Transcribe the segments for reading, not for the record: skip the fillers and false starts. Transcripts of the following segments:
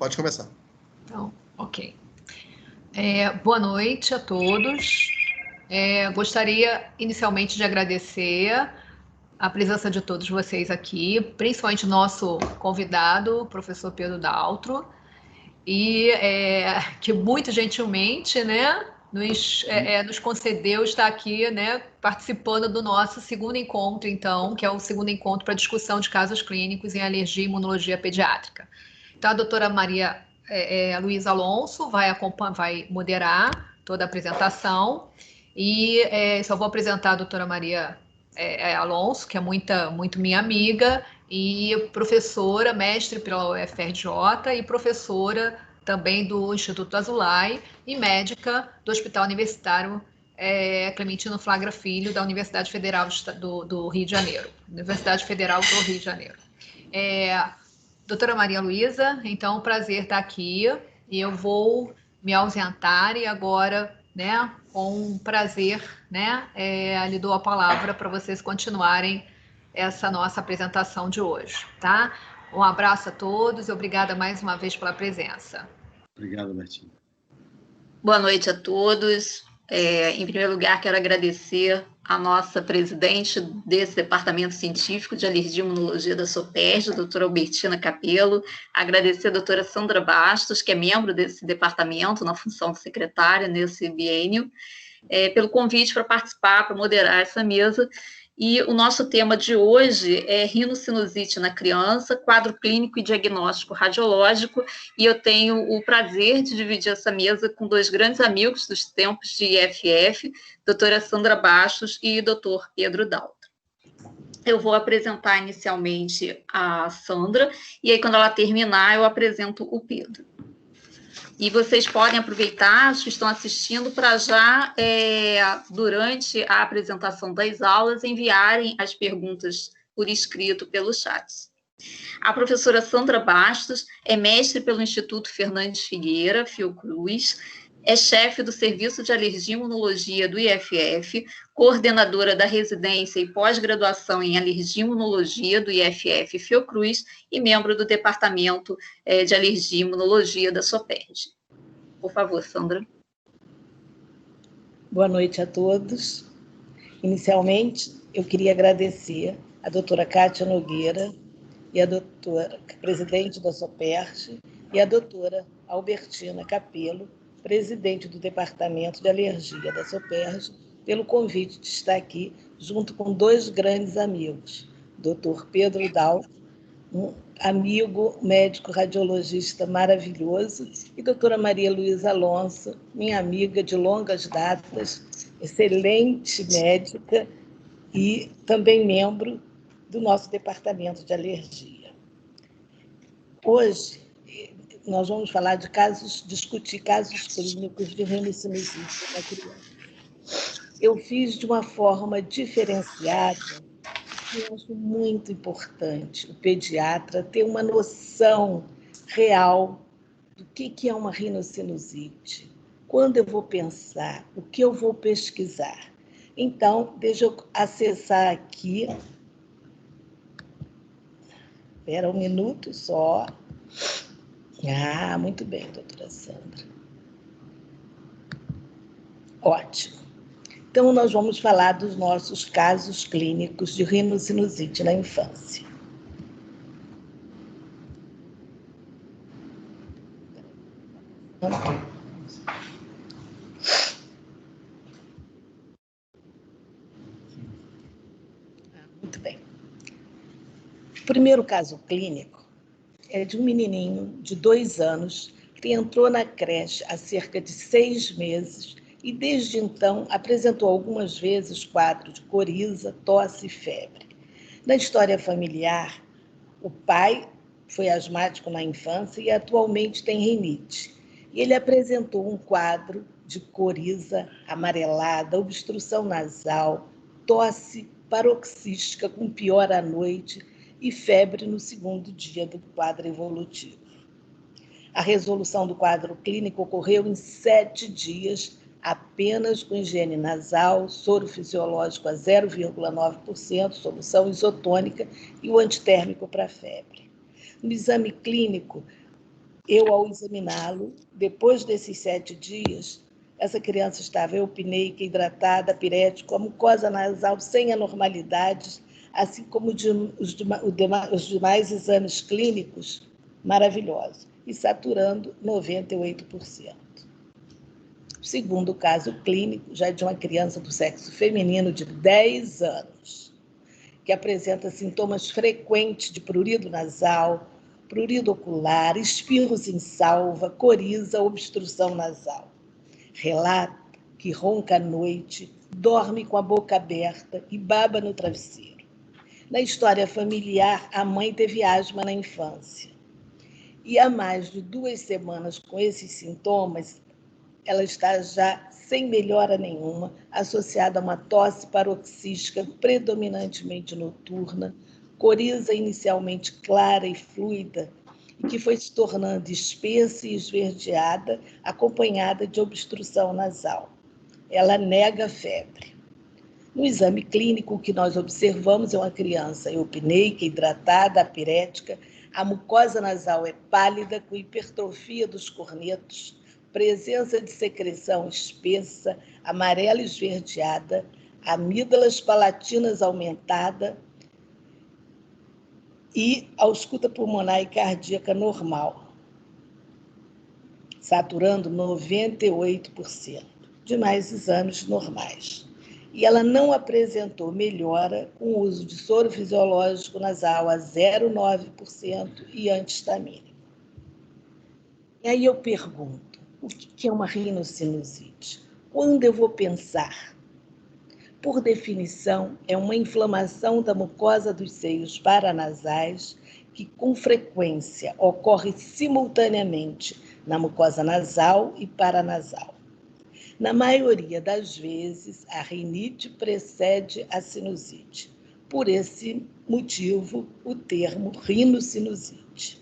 Pode começar. Então, ok. Boa noite a todos. Gostaria inicialmente de agradecer a presença de todos vocês aqui, principalmente nosso convidado, o professor Pedro Daltro, e que muito gentilmente, né, nos concedeu estar aqui, né, participando do nosso segundo encontro, então, que é o segundo encontro para discussão de casos clínicos em alergia e imunologia pediátrica. Então, a doutora Maria Luísa Alonso vai moderar toda a apresentação, e só vou apresentar a doutora Maria Alonso, que é muito minha amiga, e professora, mestre pela UFRJ e professora também do Instituto Azulay e médica do Hospital Universitário Clementino Flagra Filho, da Universidade Federal do Rio de Janeiro. Universidade Federal do Rio de Janeiro. Doutora Maria Luísa, então, um prazer estar aqui, e eu vou me ausentar e agora, né, com prazer, né, lhe dou a palavra para vocês continuarem essa nossa apresentação de hoje, tá? Um abraço a todos e obrigada mais uma vez pela presença. Obrigado, Martinha. Boa noite a todos. Em primeiro lugar, quero agradecer a nossa presidente desse Departamento Científico de Alergia e Imunologia da SOPERJ, a doutora Albertina Capello, agradecer a doutora Sandra Bastos, que é membro desse departamento, na função de secretária nesse biênio, pelo convite para participar, para moderar essa mesa. E o nosso tema de hoje é rinocinusite na criança, quadro clínico e diagnóstico radiológico, e eu tenho o prazer de dividir essa mesa com dois grandes amigos dos tempos de IFF, doutora Sandra Bastos e doutor Pedro Daltro. Eu vou apresentar inicialmente a Sandra, e aí quando ela terminar eu apresento o Pedro. E vocês podem aproveitar, os que estão assistindo, para já, durante a apresentação das aulas, enviarem as perguntas por escrito pelo chat. A professora Sandra Bastos é mestre pelo Instituto Fernandes Figueira, Fiocruz, é chefe do Serviço de Alergia e Imunologia do IFF, coordenadora da residência e pós-graduação em Alergia e Imunologia do IFF Fiocruz e membro do Departamento de Alergia e Imunologia da SOPERJ. Por favor, Sandra. Boa noite a todos. Inicialmente, eu queria agradecer a doutora Kátia Nogueira e a doutora presidente da SOPERJ e a doutora Albertina Capello, presidente do Departamento de Alergia da SOPERJ, pelo convite de estar aqui junto com dois grandes amigos, doutor Pedro Daltro, um amigo médico radiologista maravilhoso, e doutora Maria Luísa Alonso, minha amiga de longas datas, excelente médica e também membro do nosso Departamento de Alergia. Hoje, nós vamos falar de discutir casos clínicos de rinocinusite na criança. Eu fiz de uma forma diferenciada, que eu acho muito importante o pediatra ter uma noção real do que é uma rinocinusite, quando eu vou pensar, o que eu vou pesquisar. Então, deixa eu acessar aqui. Espera um minuto só. Muito bem, doutora Sandra. Ótimo. Então, nós vamos falar dos nossos casos clínicos de rinocinusite na infância. Muito bem. O primeiro caso clínico é de um menininho de 2 anos que entrou na creche há cerca de 6 meses e, desde então, apresentou algumas vezes quadro de coriza, tosse e febre. Na história familiar, o pai foi asmático na infância e atualmente tem rinite. E ele apresentou um quadro de coriza amarelada, obstrução nasal, tosse paroxística com pior à noite e febre no segundo dia do quadro evolutivo. A resolução do quadro clínico ocorreu em 7 dias, apenas com higiene nasal, soro fisiológico a 0,9%, solução isotônica e o antitérmico para febre. No exame clínico, Eu, ao examiná-lo, depois desses 7 dias, essa criança estava eupineica, hidratada, pirética, a mucosa nasal sem anormalidades, assim como os demais exames clínicos maravilhosos, e saturando 98%. Segundo caso clínico, já de uma criança do sexo feminino de 10 anos, que apresenta sintomas frequentes de prurido nasal, prurido ocular, espirros em salva, coriza, obstrução nasal. Relata que ronca à noite, dorme com a boca aberta e baba no travesseiro. Na história familiar, a mãe teve asma na infância. E há mais de 2 semanas com esses sintomas, ela está já sem melhora nenhuma, associada a uma tosse paroxística predominantemente noturna, coriza inicialmente clara e fluida, e que foi se tornando espessa e esverdeada, acompanhada de obstrução nasal. Ela nega a febre. No exame clínico, o que nós observamos é uma criança eupineica, hidratada, apirética, a mucosa nasal é pálida, com hipertrofia dos cornetos, presença de secreção espessa, amarela esverdeada, amígdalas palatinas aumentada e ausculta pulmonar e cardíaca normal, saturando 98%, demais exames normais. E ela não apresentou melhora com o uso de soro fisiológico nasal a 0,9% e antihistamínico. E aí eu pergunto, o que é uma rinocinusite? Quando eu vou pensar? Por definição, é uma inflamação da mucosa dos seios paranasais que, com frequência, ocorre simultaneamente na mucosa nasal e paranasal. Na maioria das vezes, a rinite precede a sinusite. Por esse motivo, o termo rinocinusite.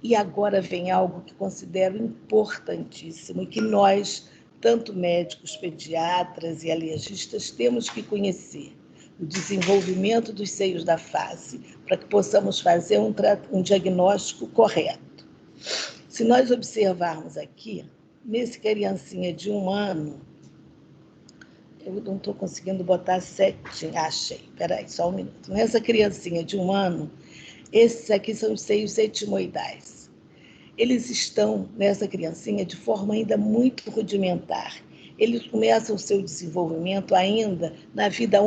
E agora vem algo que considero importantíssimo e que nós, tanto médicos, pediatras e alergistas, temos que conhecer: o desenvolvimento dos seios da face, para que possamos fazer um diagnóstico correto. Se nós observarmos aqui, nesse criancinha de 1 ano, eu não estou conseguindo botar certinho, achei, peraí, só um minuto. Nessa criancinha de 1 ano, esses aqui são os seios etimoidais. Eles estão, nessa criancinha, de forma ainda muito rudimentar. Eles começam o seu desenvolvimento ainda na vida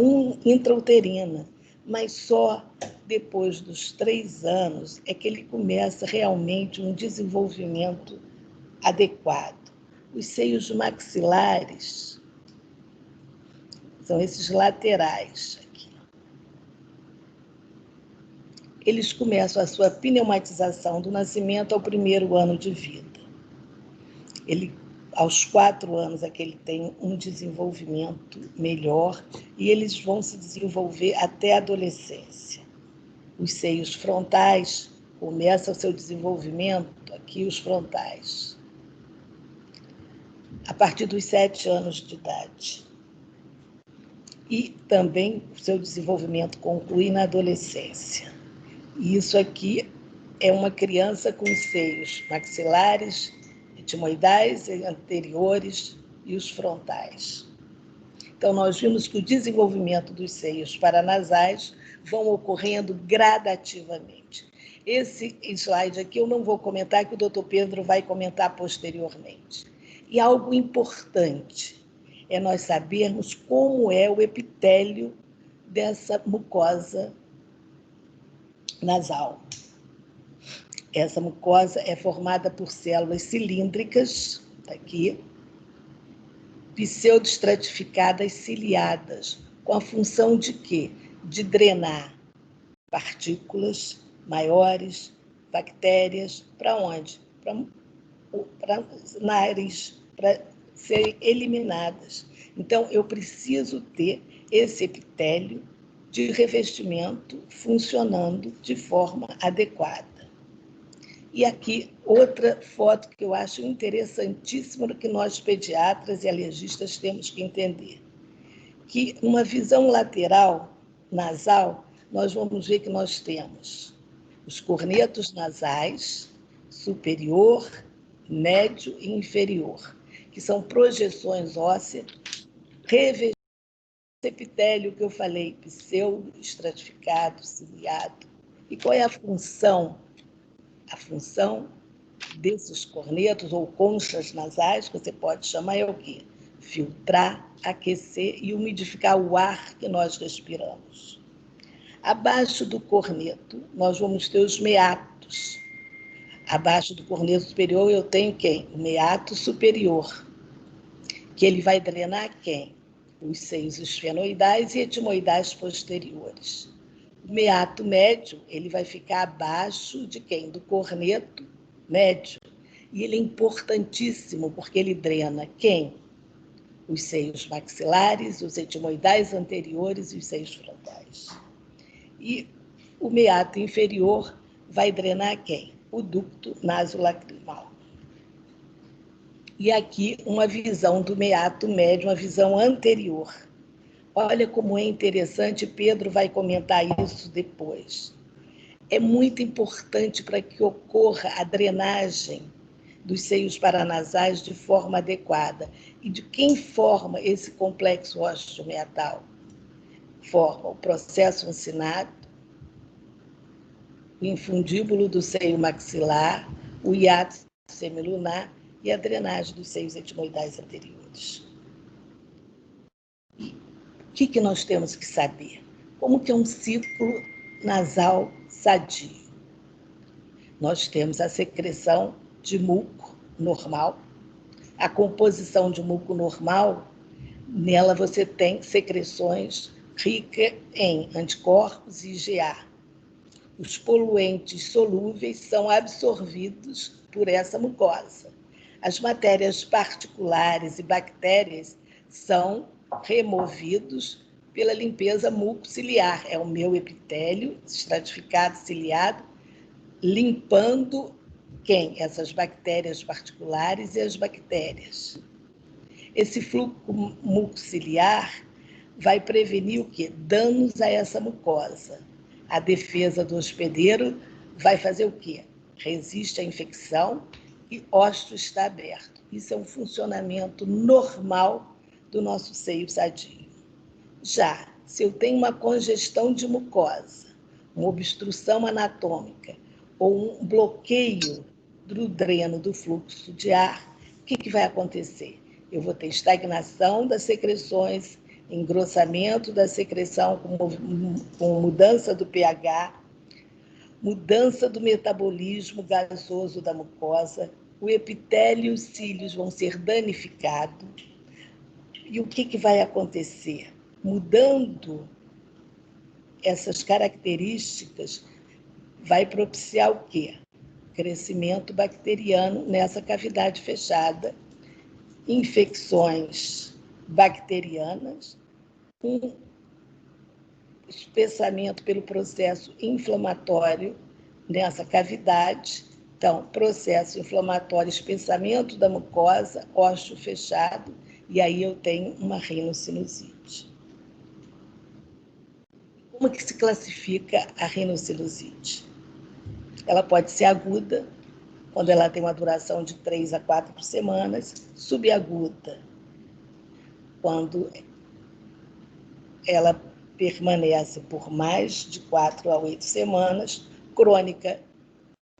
intrauterina, mas só depois dos 3 anos é que ele começa realmente um desenvolvimento adequado. Os seios maxilares são esses laterais aqui. Eles começam a sua pneumatização do nascimento ao 1º ano de vida. Aos 4 anos é que ele tem um desenvolvimento melhor e eles vão se desenvolver até a adolescência. Os seios frontais começam o seu desenvolvimento, aqui os frontais, a partir dos 7 anos de idade. E também o seu desenvolvimento conclui na adolescência. E isso aqui é uma criança com seios maxilares, etimoidais, anteriores e os frontais. Então, nós vimos que o desenvolvimento dos seios paranasais vão ocorrendo gradativamente. Esse slide aqui eu não vou comentar, que o doutor Pedro vai comentar posteriormente. E algo importante é nós sabermos como é o epitélio dessa mucosa nasal. Essa mucosa é formada por células cilíndricas, aqui, pseudoestratificadas ciliadas, com a função de quê? De drenar partículas maiores, bactérias, para onde? Para nariz, para serem eliminadas. Então, eu preciso ter esse epitélio de revestimento funcionando de forma adequada. E aqui, outra foto que eu acho interessantíssima, que nós pediatras e alergistas temos que entender, que uma visão lateral nasal, nós vamos ver que nós temos os cornetos nasais, superior, médio e inferior, que são projeções ósseas revestidas do epitélio que eu falei, pseudo-estratificado, ciliado. E qual é a função? A função desses cornetos ou conchas nasais, que você pode chamar, é o quê? Filtrar, aquecer e umidificar o ar que nós respiramos. Abaixo do corneto, nós vamos ter os meatos. Abaixo do corneto superior, eu tenho quem? O meato superior, que ele vai drenar quem? Os seios esfenoidais e etimoidais posteriores. O meato médio, ele vai ficar abaixo de quem? Do corneto médio. E ele é importantíssimo, porque ele drena quem? Os seios maxilares, os etimoidais anteriores e os seios frontais. E o meato inferior vai drenar quem? O ducto nasolacrimal. E aqui uma visão do meato médio, uma visão anterior. Olha como é interessante, Pedro vai comentar isso depois. É muito importante para que ocorra a drenagem dos seios paranasais de forma adequada. E de quem forma esse complexo ósseo-meatal? Forma o processo uncinado, o infundíbulo do seio maxilar, o hiato semilunar e a drenagem dos seios etimoidais anteriores. O que nós temos que saber? Como que é um ciclo nasal sadio? Nós temos a secreção de muco normal. A composição de muco normal, nela você tem secreções ricas em anticorpos e IgA. Os poluentes solúveis são absorvidos por essa mucosa. As matérias particulares e bactérias são removidos pela limpeza mucociliar. É o meu epitélio estratificado, ciliado, limpando quem? Essas bactérias particulares e as bactérias. Esse fluxo mucociliar vai prevenir o quê? Danos a essa mucosa. A defesa do hospedeiro vai fazer o quê? Resiste à infecção e o ósseo está aberto. Isso é um funcionamento normal do nosso seio sadio. Já, se eu tenho uma congestão de mucosa, uma obstrução anatômica ou um bloqueio do dreno do fluxo de ar, o que vai acontecer? Eu vou ter estagnação das secreções, engrossamento da secreção com mudança do pH, mudança do metabolismo gasoso da mucosa, o epitélio e os cílios vão ser danificados. E o que vai acontecer? Mudando essas características, vai propiciar o quê? Crescimento bacteriano nessa cavidade fechada, infecções bacterianas, um espessamento pelo processo inflamatório nessa cavidade. Então, processo inflamatório, espessamento da mucosa, ósseo fechado, e aí eu tenho uma rinocinusite. Como que se classifica a rinocinusite? Ela pode ser aguda, quando ela tem uma duração de 3 a 4 semanas, subaguda, quando ela permanece por mais de 4 a 8 semanas, crônica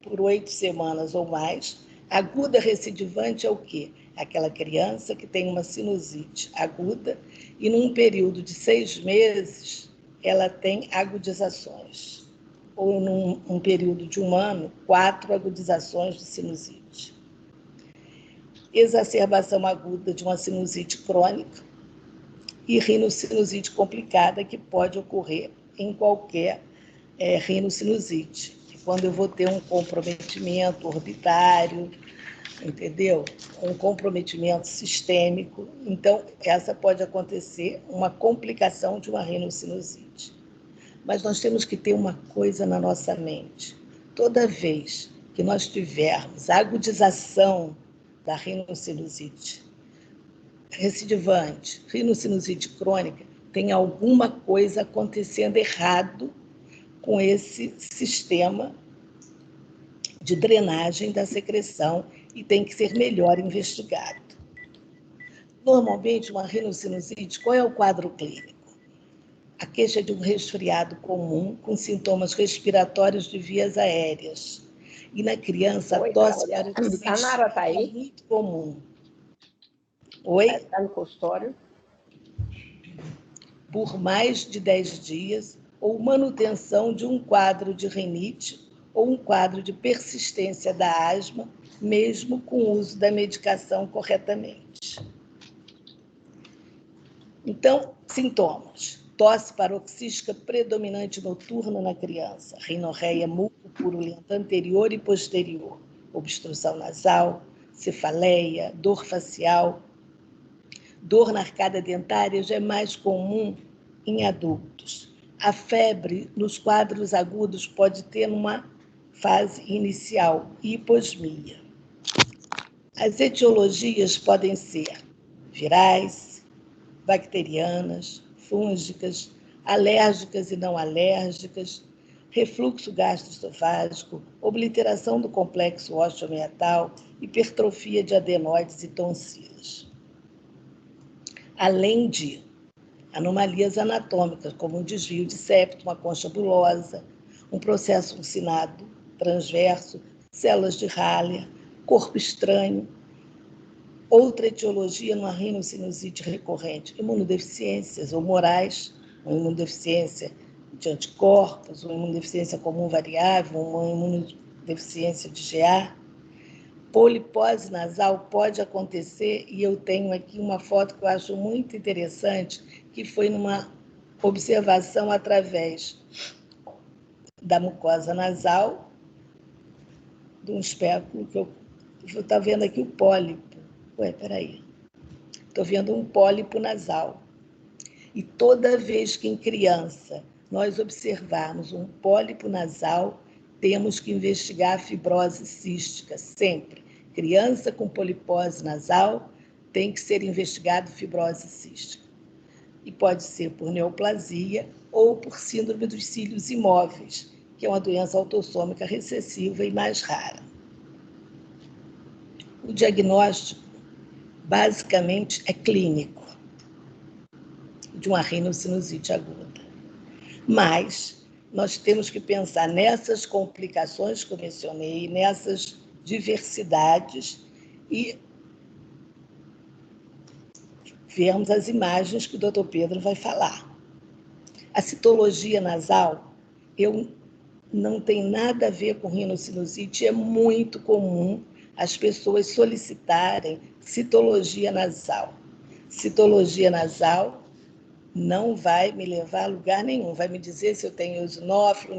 por 8 semanas ou mais. Aguda recidivante é o quê? Aquela criança que tem uma sinusite aguda e num período de 6 meses ela tem agudizações. Ou num período de 1 ano, 4 agudizações de sinusite. Exacerbação aguda de uma sinusite crônica e rinocinusite complicada, que pode ocorrer em qualquer rinocinusite. Quando eu vou ter um comprometimento orbitário, entendeu? Um comprometimento sistêmico. Então, essa pode acontecer uma complicação de uma rinocinusite. Mas nós temos que ter uma coisa na nossa mente. Toda vez que nós tivermos agudização da rinocinusite recidivante, rinocinusite crônica, tem alguma coisa acontecendo errado com esse sistema de drenagem da secreção e tem que ser melhor investigado. Normalmente, uma rinocinusite, qual é o quadro clínico? A queixa de um resfriado comum com sintomas respiratórios de vias aéreas. E na criança, a tosse paroxística é muito comum. Oi? Está no consultório? Por mais de 10 dias, ou manutenção de um quadro de rinite ou um quadro de persistência da asma, mesmo com o uso da medicação corretamente. Então, sintomas. Tosse paroxística predominante noturna na criança, rinorreia mucopurulenta anterior e posterior, obstrução nasal, cefaleia, dor facial. Dor na arcada dentária já é mais comum em adultos. A febre nos quadros agudos pode ter uma fase inicial, hiposmia. As etiologias podem ser virais, bacterianas, fúngicas, alérgicas e não alérgicas, refluxo gastroesofágico, obliteração do complexo osteomeatal, hipertrofia de adenoides e tonsilas. Além de anomalias anatômicas, como um desvio de septo, uma concha bulosa, um processo uncinado transverso, células de Haller, corpo estranho. Outra etiologia numa rinocinusite recorrente, imunodeficiências humorais, uma imunodeficiência de anticorpos, uma imunodeficiência comum variável, uma imunodeficiência de GA. Polipose nasal pode acontecer, e eu tenho aqui uma foto que eu acho muito interessante, que foi numa observação através da mucosa nasal, de um espéculo, que eu estou vendo aqui o pólipo. Peraí. Estou vendo um pólipo nasal. E toda vez que em criança nós observarmos um pólipo nasal, temos que investigar a fibrose cística, sempre. Criança com polipose nasal tem que ser investigado fibrose cística. E pode ser por neoplasia ou por síndrome dos cílios imóveis, que é uma doença autossômica recessiva e mais rara. O diagnóstico, basicamente, é clínico de uma rinocinusite aguda. Mas nós temos que pensar nessas complicações que eu mencionei, nessas diversidades, e vermos as imagens que o Dr. Pedro vai falar. A citologia nasal, não tem nada a ver com rinocinusite, é muito comum as pessoas solicitarem citologia nasal. Citologia nasal não vai me levar a lugar nenhum, vai me dizer se eu tenho eosinófilo,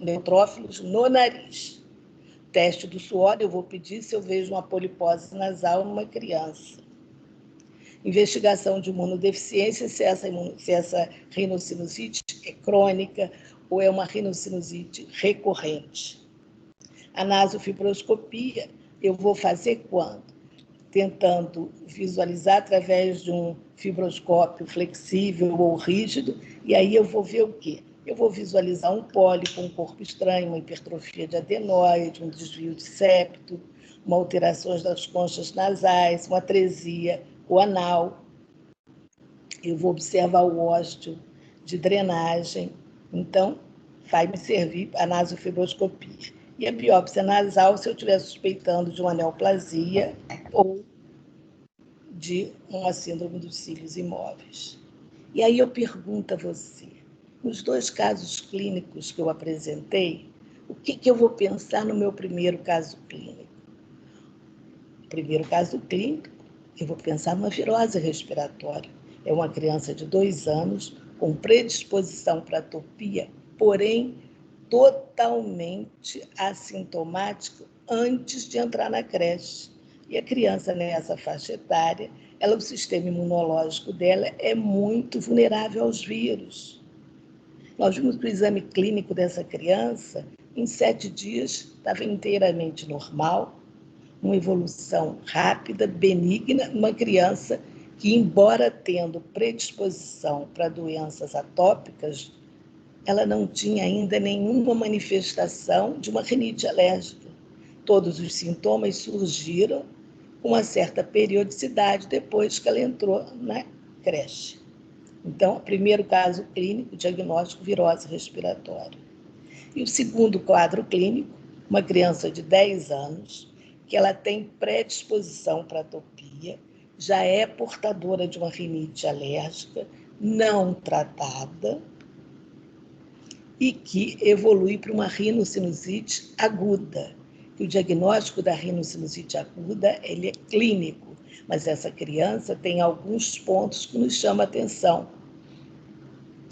neutrófilos no nariz. Teste do suor, eu vou pedir se eu vejo uma polipose nasal numa criança. Investigação de imunodeficiência, se essa rinocinusite é crônica ou é uma rinocinusite recorrente. A nasofibroscopia eu vou fazer quando? Tentando visualizar através de um fibroscópio flexível ou rígido, e aí eu vou ver o quê? Eu vou visualizar um pólipo, um corpo estranho, uma hipertrofia de adenoide, um desvio de septo, uma alteração das conchas nasais, uma atresia anal. Eu vou observar o ósteo de drenagem. Então, vai me servir a nasofibroscopia. E a biópsia nasal, se eu estiver suspeitando de uma neoplasia ou de uma síndrome dos cílios imóveis. E aí eu pergunto a você, nos 2 casos clínicos que eu apresentei, o que eu vou pensar no meu primeiro caso clínico? No primeiro caso clínico, eu vou pensar numa virose respiratória. É uma criança de 2 anos com predisposição para atopia, porém totalmente assintomático antes de entrar na creche. E a criança nessa faixa etária, o sistema imunológico dela é muito vulnerável aos vírus. Nós vimos que o exame clínico dessa criança, em 7 dias, estava inteiramente normal, uma evolução rápida, benigna, uma criança que, embora tendo predisposição para doenças atópicas ela não tinha ainda nenhuma manifestação de uma rinite alérgica. Todos os sintomas surgiram com uma certa periodicidade depois que ela entrou na creche. Então, primeiro caso clínico, diagnóstico, virose respiratória. E o segundo quadro clínico, uma criança de 10 anos, que ela tem predisposição para atopia, já é portadora de uma rinite alérgica não tratada e que evolui para uma rinocinusite aguda. O diagnóstico da rinocinusite aguda ele é clínico, mas essa criança tem alguns pontos que nos chamam a atenção.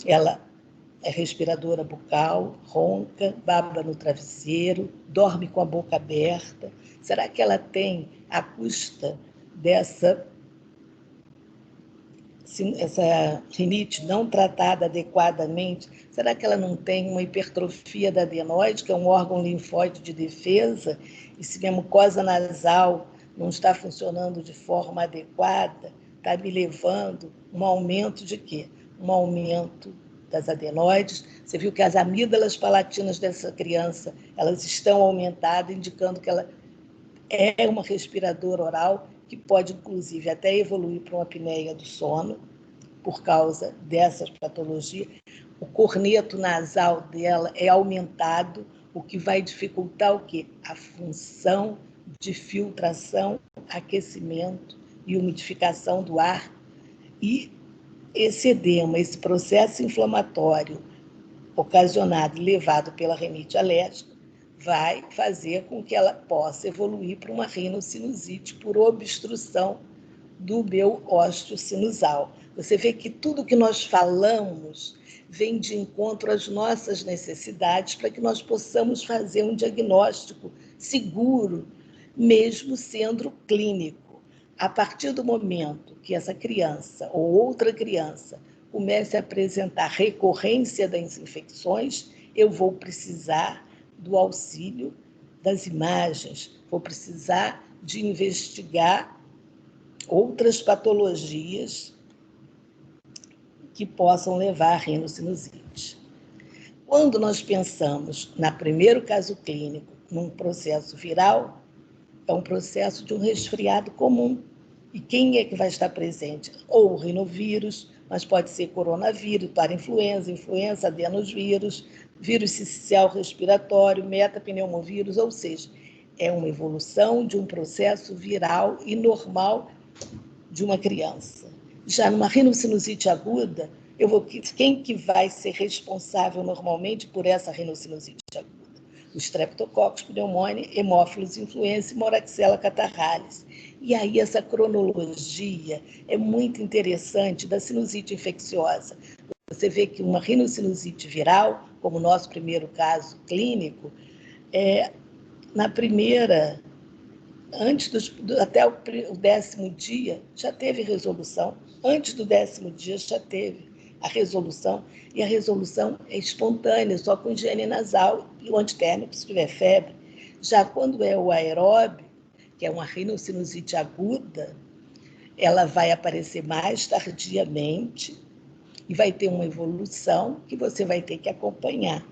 Ela é respiradora bucal, ronca, baba no travesseiro, dorme com a boca aberta. Será que ela tem, à custa dessa essa rinite não tratada adequadamente, será que ela não tem uma hipertrofia da adenoide, que é um órgão linfóide de defesa, e se minha mucosa nasal não está funcionando de forma adequada, está me levando um aumento de quê? Um aumento das adenoides. Você viu que as amígdalas palatinas dessa criança, elas estão aumentadas, indicando que ela é uma respiradora oral, que pode, inclusive, até evoluir para uma apneia do sono, por causa dessas patologias. O corneto nasal dela é aumentado, o que vai dificultar o quê? A função de filtração, aquecimento e umidificação do ar. E esse edema, esse processo inflamatório ocasionado e levado pela rinite alérgica, vai fazer com que ela possa evoluir para uma rinocinusite por obstrução do meu ósseo sinusal. Você vê que tudo que nós falamos vem de encontro às nossas necessidades para que nós possamos fazer um diagnóstico seguro, mesmo sendo clínico. A partir do momento que essa criança ou outra criança comece a apresentar recorrência das infecções, eu vou precisar do auxílio das imagens, vou precisar de investigar outras patologias que possam levar à rinocinusite. Quando nós pensamos, no primeiro caso clínico, num processo viral, é um processo de um resfriado comum. E quem é que vai estar presente? Ou o rinovírus, mas pode ser coronavírus, parainfluenza, influenza, adenovírus, vírus sincicial respiratório, metapneumovírus, ou seja, é uma evolução de um processo viral e normal de uma criança. Já numa rinocinusite aguda, quem que vai ser responsável normalmente por essa rinocinusite aguda? O Streptococcus pneumoniae, Haemophilus influenzae e Moraxella catarrhalis. E aí essa cronologia é muito interessante da sinusite infecciosa. Você vê que uma rinocinusite viral, como o nosso primeiro caso clínico, na primeira, até o 10º dia, já teve resolução. Antes do 10º dia já teve a resolução, e a resolução é espontânea, só com higiene nasal e o antitérmico se tiver febre. Já quando é o aeróbio, que é uma rinocinusite aguda, ela vai aparecer mais tardiamente e vai ter uma evolução que você vai ter que acompanhar.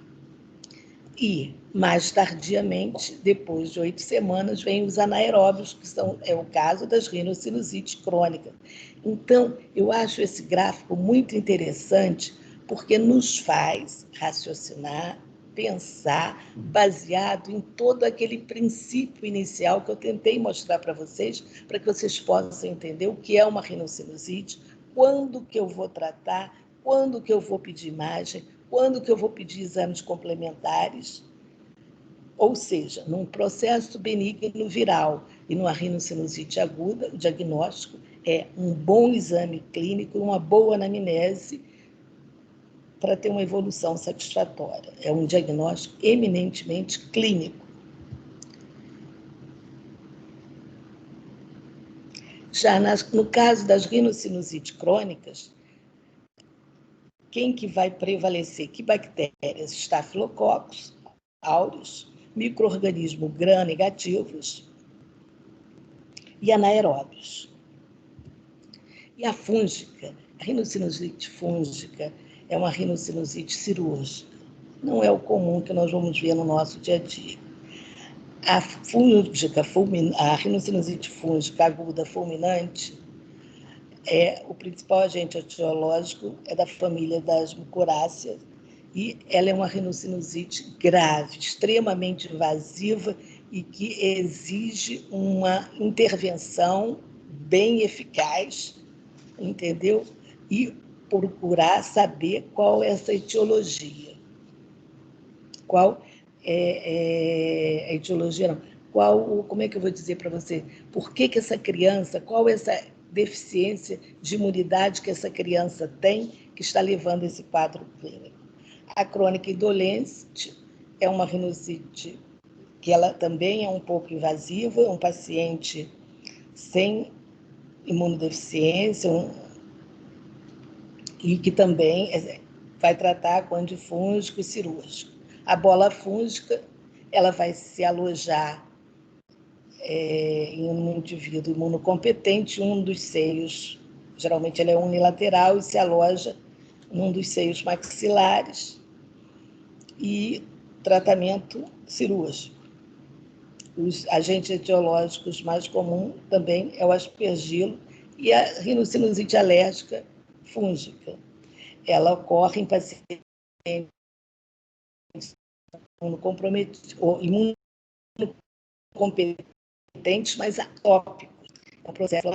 E, mais tardiamente, depois de 8 semanas, vêm os anaeróbios, que é o caso das rinossinusites crônicas. Então, eu acho esse gráfico muito interessante, porque nos faz raciocinar, pensar, baseado em todo aquele princípio inicial que eu tentei mostrar para vocês possam entender o que é uma rinocinusite, quando que eu vou tratar, quando que eu vou pedir imagem, quando que eu vou pedir exames complementares. Ou seja, num processo benigno viral e numa rinocinusite aguda, o diagnóstico é um bom exame clínico, uma boa anamnese para ter uma evolução satisfatória. É um diagnóstico eminentemente clínico. Já no caso das rinossinusites crônicas, quem que vai prevalecer? Que bactérias? Staphylococcus aureus, micro-organismos gram-negativos e anaeróbios. E a fúngica, a rinocinusite fúngica é uma rinocinusite cirúrgica. não é o comum que nós vamos ver no nosso dia a dia. A fúngica, a rinocinusite fúngica aguda fulminante, o principal agente etiológico é da família das mucoráceas, e ela é uma rinocinusite grave, extremamente invasiva e que exige uma intervenção bem eficaz, entendeu? E procurar saber qual é essa etiologia. Qual é a etiologia, não. Como é que eu vou dizer para você? Por que essa criança, qual é essa deficiência de imunidade que essa criança tem que está levando esse quadro clínico? A crônica indolente é uma rinocite que ela também é um pouco invasiva, um paciente sem imunodeficiência e que também vai tratar com antifúngico e cirúrgico. A bola fúngica, ela vai se alojar em um indivíduo imunocompetente, um dos seios, geralmente ela é unilateral e se aloja num dos seios maxilares, e tratamento cirúrgico. Os agentes etiológicos mais comuns também é o aspergilo e a rinocinusite alérgica fúngica. Ela ocorre em pacientes imunocompetentes, mas atópicos. É um processo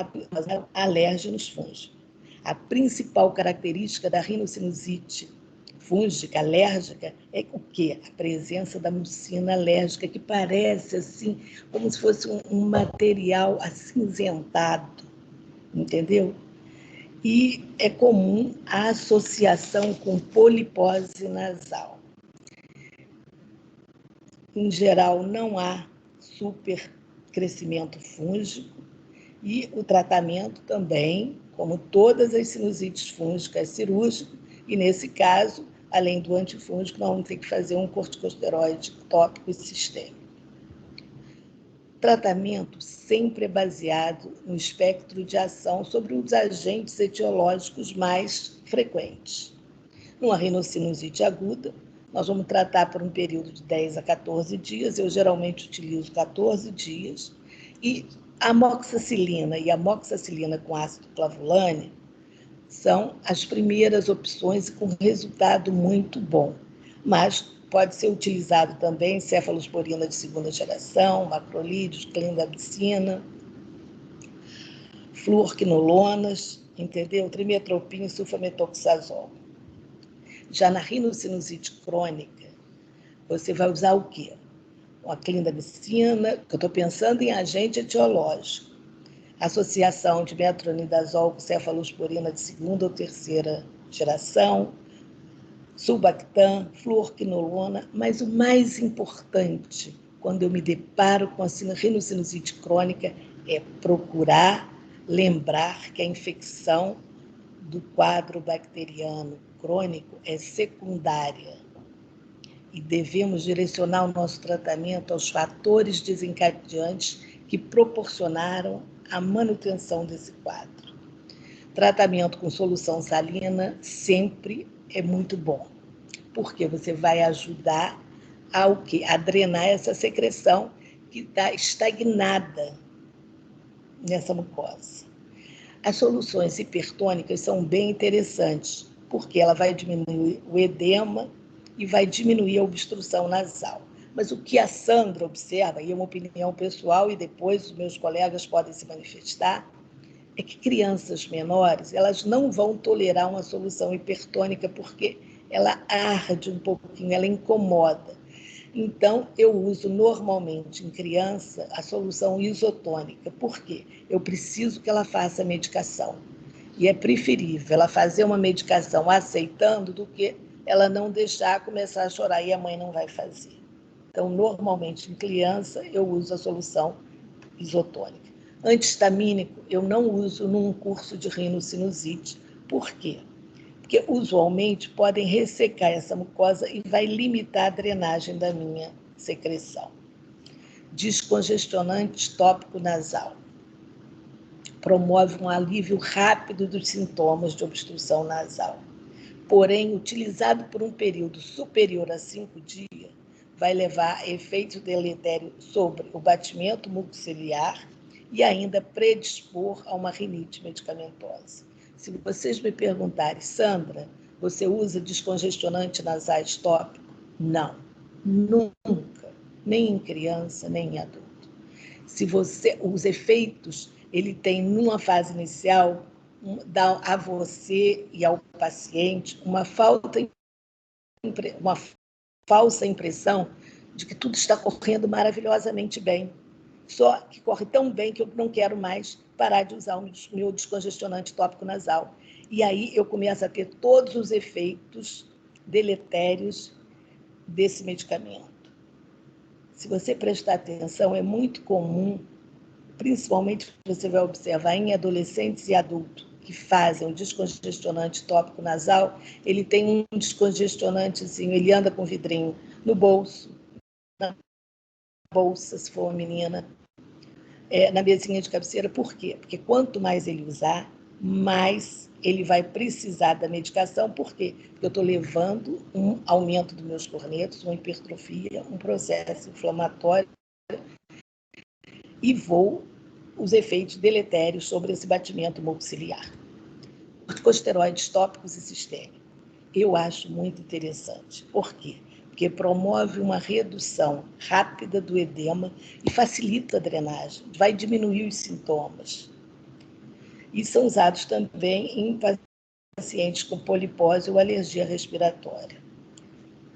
alérgenos fúngicos. A principal característica da rinocinusite fúngica alérgica é o quê? A presença da mucina alérgica, que parece assim, como se fosse um material acinzentado, entendeu? E é comum a associação com polipose nasal. Em geral, não há supercrescimento fúngico e o tratamento também, como todas as sinusites fúngicas, é cirúrgico, e nesse caso, além do antifúngico, nós vamos ter que fazer um corticosteroide tópico e sistêmico. O tratamento sempre é baseado no espectro de ação sobre os agentes etiológicos mais frequentes. Numa rinocinusite aguda, nós vamos tratar por um período de 10 a 14 dias, eu geralmente utilizo 14 dias, e a amoxicilina e a amoxicilina com ácido clavulânico são as primeiras opções com resultado muito bom, mas pode ser utilizado também cefalosporina de segunda geração, macrolídeos, clindamicina, fluorquinolonas, entendeu? Trimetoprim e sulfametoxazol. Já na rinocinusite crônica, você vai usar o quê? Uma clindamicina, que eu estou pensando em agente etiológico, associação de metronidazol com cefalosporina de segunda ou terceira geração, sulbactam, fluorquinolona, mas o mais importante, quando eu me deparo com a rinocinusite crônica, é procurar lembrar que a infecção do quadro bacteriano crônico é secundária e devemos direcionar o nosso tratamento aos fatores desencadeantes que proporcionaram a manutenção desse quadro. Tratamento com solução salina sempre é muito bom, porque você vai ajudar a drenar essa secreção que está estagnada nessa mucosa. As soluções hipertônicas são bem interessantes, porque ela vai diminuir o edema e vai diminuir a obstrução nasal. Mas o que a Sandra observa, e é uma opinião pessoal, e depois os meus colegas podem se manifestar, é que crianças menores, elas não vão tolerar uma solução hipertônica, porque ela arde um pouquinho, ela incomoda. Então, eu uso normalmente em criança a solução isotônica. Por quê? Eu preciso que ela faça a medicação. E é preferível ela fazer uma medicação aceitando do que ela não deixar começar a chorar e a mãe não vai fazer. Então, normalmente em criança, eu uso a solução isotônica. Antihistamínico, eu não uso num curso de rinocinusite. Por quê? Porque usualmente podem ressecar essa mucosa e vai limitar a drenagem da minha secreção. Descongestionante tópico nasal. Promove um alívio rápido dos sintomas de obstrução nasal. porém, utilizado por um período superior a 5 dias, vai levar a efeito deletério sobre o batimento mucociliar e ainda predispor a uma rinite medicamentosa. Se vocês me perguntarem, Sandra, você usa descongestionante nasais tópico? Não, nunca, nem em criança, nem em adulto. Os efeitos, ele tem, numa fase inicial, dá a você e ao paciente uma falsa impressão de que tudo está correndo maravilhosamente bem. Só que corre tão bem que eu não quero mais parar de usar o meu descongestionante tópico nasal. E aí eu começo a ter todos os efeitos deletérios desse medicamento. Se você prestar atenção, é muito comum, principalmente você vai observar em adolescentes e adultos que fazem um descongestionante tópico nasal, ele tem um descongestionantezinho, ele anda com vidrinho no bolso, na bolsa, se for uma menina, na mesinha de cabeceira. Por quê? Porque quanto mais ele usar, mais ele vai precisar da medicação. Por quê? Porque eu estou levando um aumento dos meus cornetos, uma hipertrofia, um processo inflamatório e os efeitos deletérios sobre esse batimento mucociliar. Corticosteroides tópicos e sistêmicos. Eu acho muito interessante. Por quê? Porque promove uma redução rápida do edema e facilita a drenagem, vai diminuir os sintomas. E são usados também em pacientes com polipose ou alergia respiratória.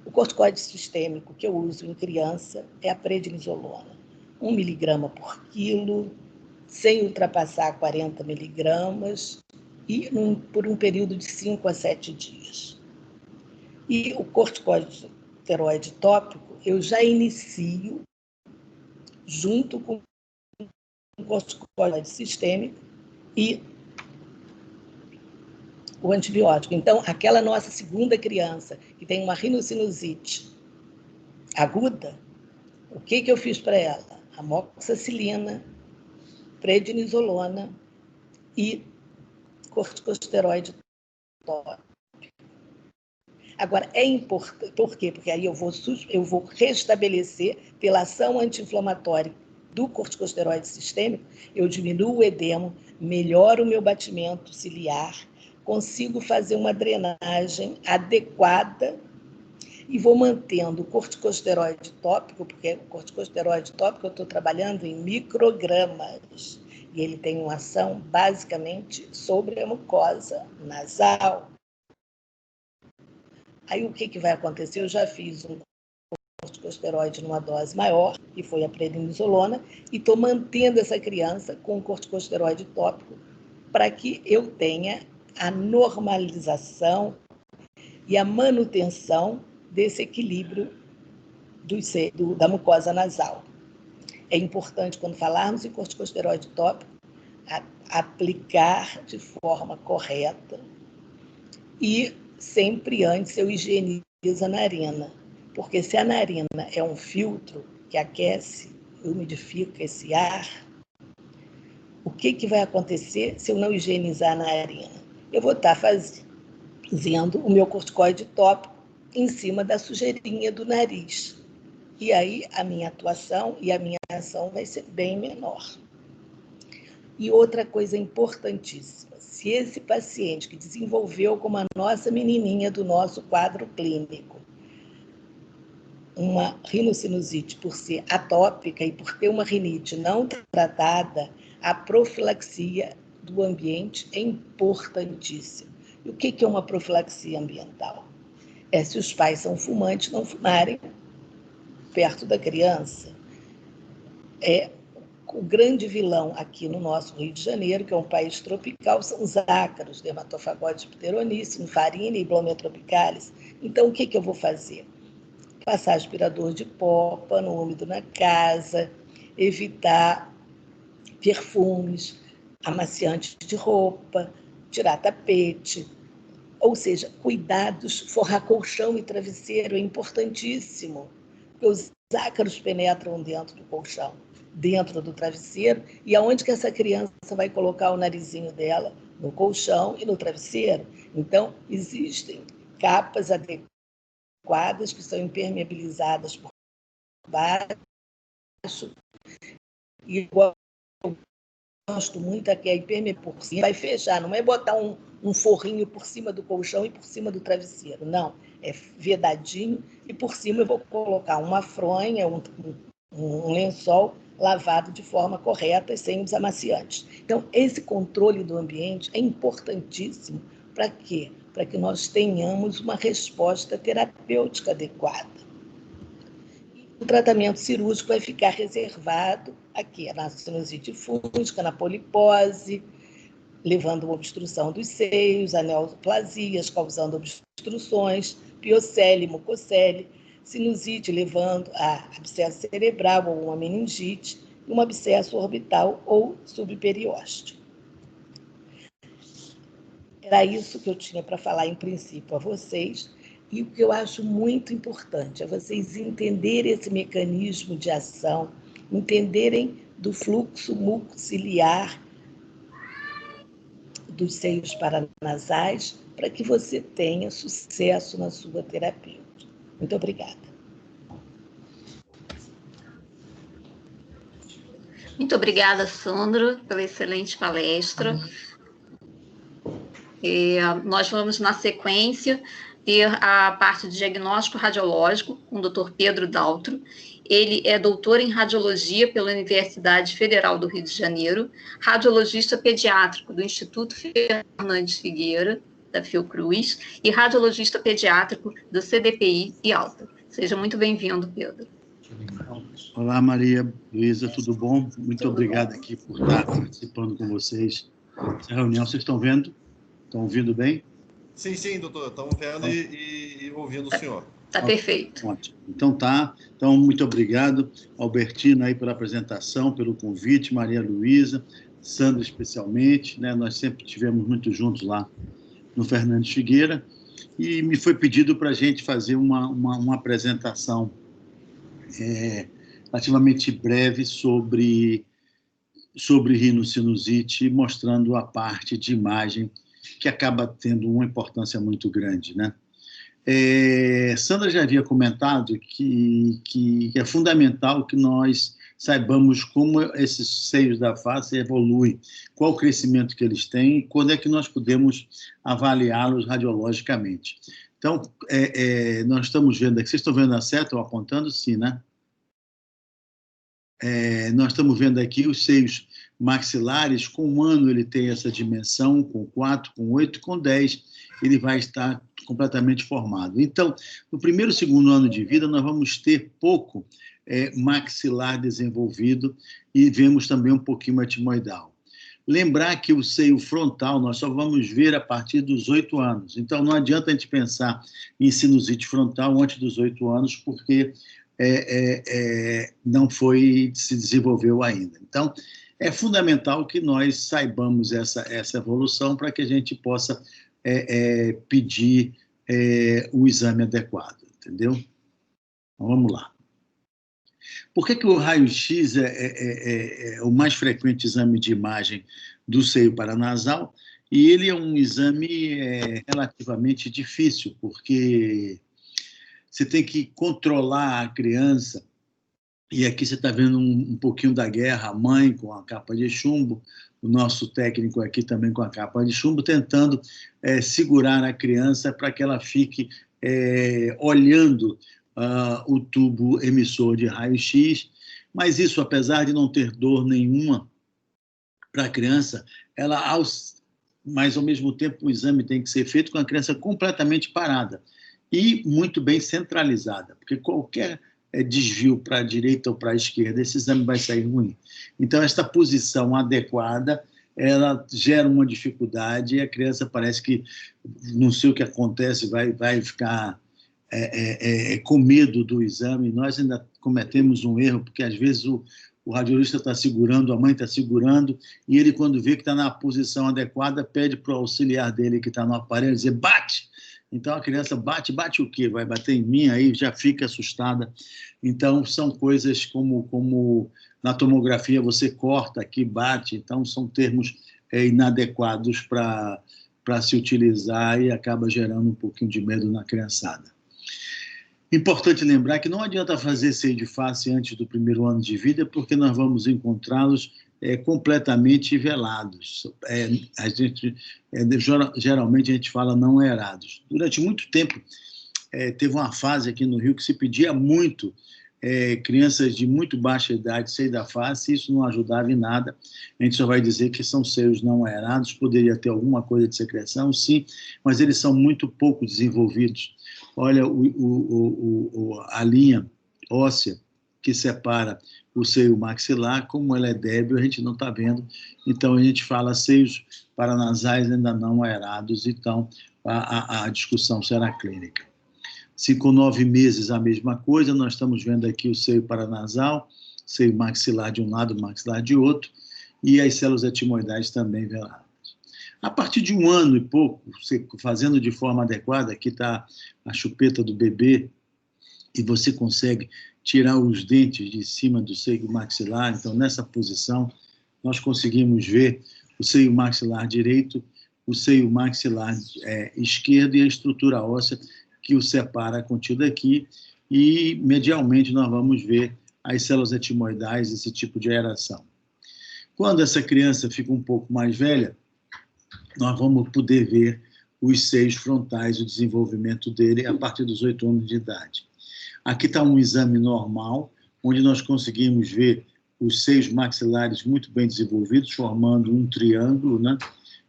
O corticoide sistêmico que eu uso em criança é a prednisolona, 1 miligrama por quilo, sem ultrapassar 40 miligramas, e por um período de 5 a 7 dias. E o corticosteroide tópico eu já inicio junto com o corticoide sistêmico e o antibiótico. Então, aquela nossa segunda criança que tem uma rinocinusite aguda, o que eu fiz para ela? Amoxicilina, prednisolona e corticosteroide tópico. Agora, é importante, por quê? Porque aí eu vou restabelecer, pela ação anti-inflamatória do corticosteroide sistêmico, eu diminuo o edema, melhoro o meu batimento ciliar, consigo fazer uma drenagem adequada e vou mantendo o corticosteroide tópico, porque o corticosteroide tópico eu estou trabalhando em microgramas, e ele tem uma ação basicamente sobre a mucosa nasal. Aí o que vai acontecer? Eu já fiz um corticosteroide numa dose maior, que foi a prednisolona, e estou mantendo essa criança com corticosteroide tópico para que eu tenha a normalização e a manutenção desse equilíbrio da mucosa nasal. É importante, quando falarmos em corticosteroide tópico, aplicar de forma correta e sempre antes eu higienizo a narina, porque se a narina é um filtro que aquece e umidifica esse ar, o que vai acontecer se eu não higienizar a narina? Eu vou estar fazendo o meu corticoide tópico em cima da sujeirinha do nariz. E aí a minha atuação e a minha ação vai ser bem menor. E outra coisa importantíssima, se esse paciente que desenvolveu, como a nossa menininha do nosso quadro clínico, uma rinocinusite por ser atópica e por ter uma rinite não tratada, a profilaxia do ambiente é importantíssima. E o que é uma profilaxia ambiental? É se os pais são fumantes, não fumarem perto da criança. O grande vilão aqui no nosso Rio de Janeiro, que é um país tropical, são os ácaros, Dermatofagotes pteroníceos, Farina e Blomia tropicalis. Então, o que eu vou fazer? Passar aspirador de pó, pano úmido na casa, evitar perfumes, amaciantes de roupa, tirar tapete, ou seja, cuidados, forrar colchão e travesseiro é importantíssimo, porque os ácaros penetram dentro do colchão, dentro do travesseiro, e aonde que essa criança vai colocar o narizinho dela? No colchão e no travesseiro. Então, existem capas adequadas, que são impermeabilizadas por baixo, e eu gosto muito aqui, a impermeabilização por cima, vai fechar, não é botar um forrinho por cima do colchão e por cima do travesseiro, não, é vedadinho, e por cima eu vou colocar uma fronha, um lençol lavado de forma correta e sem os amaciantes. Então, esse controle do ambiente é importantíssimo. Para quê? Para que nós tenhamos uma resposta terapêutica adequada. O tratamento cirúrgico vai ficar reservado aqui, na sinusite fúngica, na polipose, levando a obstrução dos seios, a neoplasias, causando obstruções, piocele, mucocele, sinusite, levando a abscesso cerebral ou uma meningite, e um abscesso orbital ou subperiósteo. Era isso que eu tinha para falar, em princípio, a vocês. E o que eu acho muito importante é vocês entenderem esse mecanismo de ação, entenderem do fluxo mucociliar dos seios paranasais, para que você tenha sucesso na sua terapia. Muito obrigada. Muito obrigada, Sandra, pela excelente palestra. Nós vamos, na sequência, ter a parte de diagnóstico radiológico com o Dr. Pedro Daltro. Ele é doutor em radiologia pela Universidade Federal do Rio de Janeiro, radiologista pediátrico do Instituto Fernandes Figueira, da Fiocruz, e radiologista pediátrico do CDPI e Alta. Seja muito bem-vindo, Pedro. Olá, Maria Luísa, tudo bom? Muito obrigado aqui por estar participando com vocês dessa reunião. Vocês estão vendo? Estão ouvindo bem? Sim, doutor. Estamos vendo e ouvindo o senhor. Está perfeito. Ótimo. Então, Então, muito obrigado, Albertina, aí, pela apresentação, pelo convite, Maria Luísa, Sandra especialmente, né? Nós sempre estivemos muito juntos lá no Fernandes Figueira, e me foi pedido para a gente fazer uma apresentação relativamente breve sobre rinocinusite, mostrando a parte de imagem que acaba tendo uma importância muito grande, né? Sandra já havia comentado que é fundamental que nós saibamos como esses seios da face evoluem, qual o crescimento que eles têm e quando é que nós podemos avaliá-los radiologicamente. Então, nós estamos vendo aqui, vocês estão vendo a seta, estão apontando? Sim, né? Nós estamos vendo aqui os seios maxilares, com 1 ano ele tem essa dimensão, com 4, com 8, com 10, ele vai estar completamente formado. Então, no primeiro e segundo ano de vida, nós vamos ter pouco maxilar desenvolvido e vemos também um pouquinho etimoidal. Lembrar que o seio frontal nós só vamos ver a partir dos 8 anos. Então, não adianta a gente pensar em sinusite frontal antes dos 8 anos, porque não se desenvolveu ainda. Então, é fundamental que nós saibamos essa evolução para que a gente possa pedir o exame adequado, entendeu? Então, vamos lá. Por que o raio-x é o mais frequente exame de imagem do seio paranasal? E ele é um exame relativamente difícil, porque você tem que controlar a criança, e aqui você está vendo um pouquinho da guerra, a mãe com a capa de chumbo, o nosso técnico aqui também com a capa de chumbo, tentando segurar a criança para que ela fique olhando o tubo emissor de raio-x, mas isso, apesar de não ter dor nenhuma para a criança, mas ao mesmo tempo o exame tem que ser feito com a criança completamente parada e muito bem centralizada, porque qualquer desvio para a direita ou para a esquerda, esse exame vai sair ruim. Então, esta posição adequada, ela gera uma dificuldade e a criança parece que, não sei o que acontece, vai ficar com medo do exame. Nós ainda cometemos um erro, porque às vezes o radiologista está segurando, a mãe está segurando, e ele, quando vê que está na posição adequada, pede para o auxiliar dele que está no aparelho dizer, bate! Então, a criança bate o quê? Vai bater em mim, aí já fica assustada. Então, são coisas como na tomografia você corta aqui, bate, então são termos inadequados para para se utilizar e acaba gerando um pouquinho de medo na criançada. Importante lembrar que não adianta fazer seio de face antes do primeiro ano de vida, porque nós vamos encontrá-los completamente velados. Geralmente a gente fala não aerados. Durante muito tempo, teve uma fase aqui no Rio que se pedia muito crianças de muito baixa idade seio da face, e isso não ajudava em nada. A gente só vai dizer que são seios não aerados, poderia ter alguma coisa de secreção, sim, mas eles são muito pouco desenvolvidos. Olha a linha óssea que separa o seio maxilar, como ela é débil, a gente não está vendo. Então, a gente fala seios paranasais ainda não aerados, então a discussão será clínica. Se com 9 meses a mesma coisa, nós estamos vendo aqui o seio paranasal, seio maxilar de um lado, maxilar de outro, e as células etimoidais também veladas. A partir de 1 ano e pouco, você fazendo de forma adequada, aqui está a chupeta do bebê, e você consegue tirar os dentes de cima do seio maxilar, então nessa posição nós conseguimos ver o seio maxilar direito, o seio maxilar esquerdo e a estrutura óssea que o separa contido aqui, e medialmente nós vamos ver as células etimoidais, esse tipo de aeração. Quando essa criança fica um pouco mais velha, nós vamos poder ver os seios frontais, o desenvolvimento dele a partir dos 8 anos de idade. Aqui está um exame normal, onde nós conseguimos ver os seios maxilares muito bem desenvolvidos, formando um triângulo, né?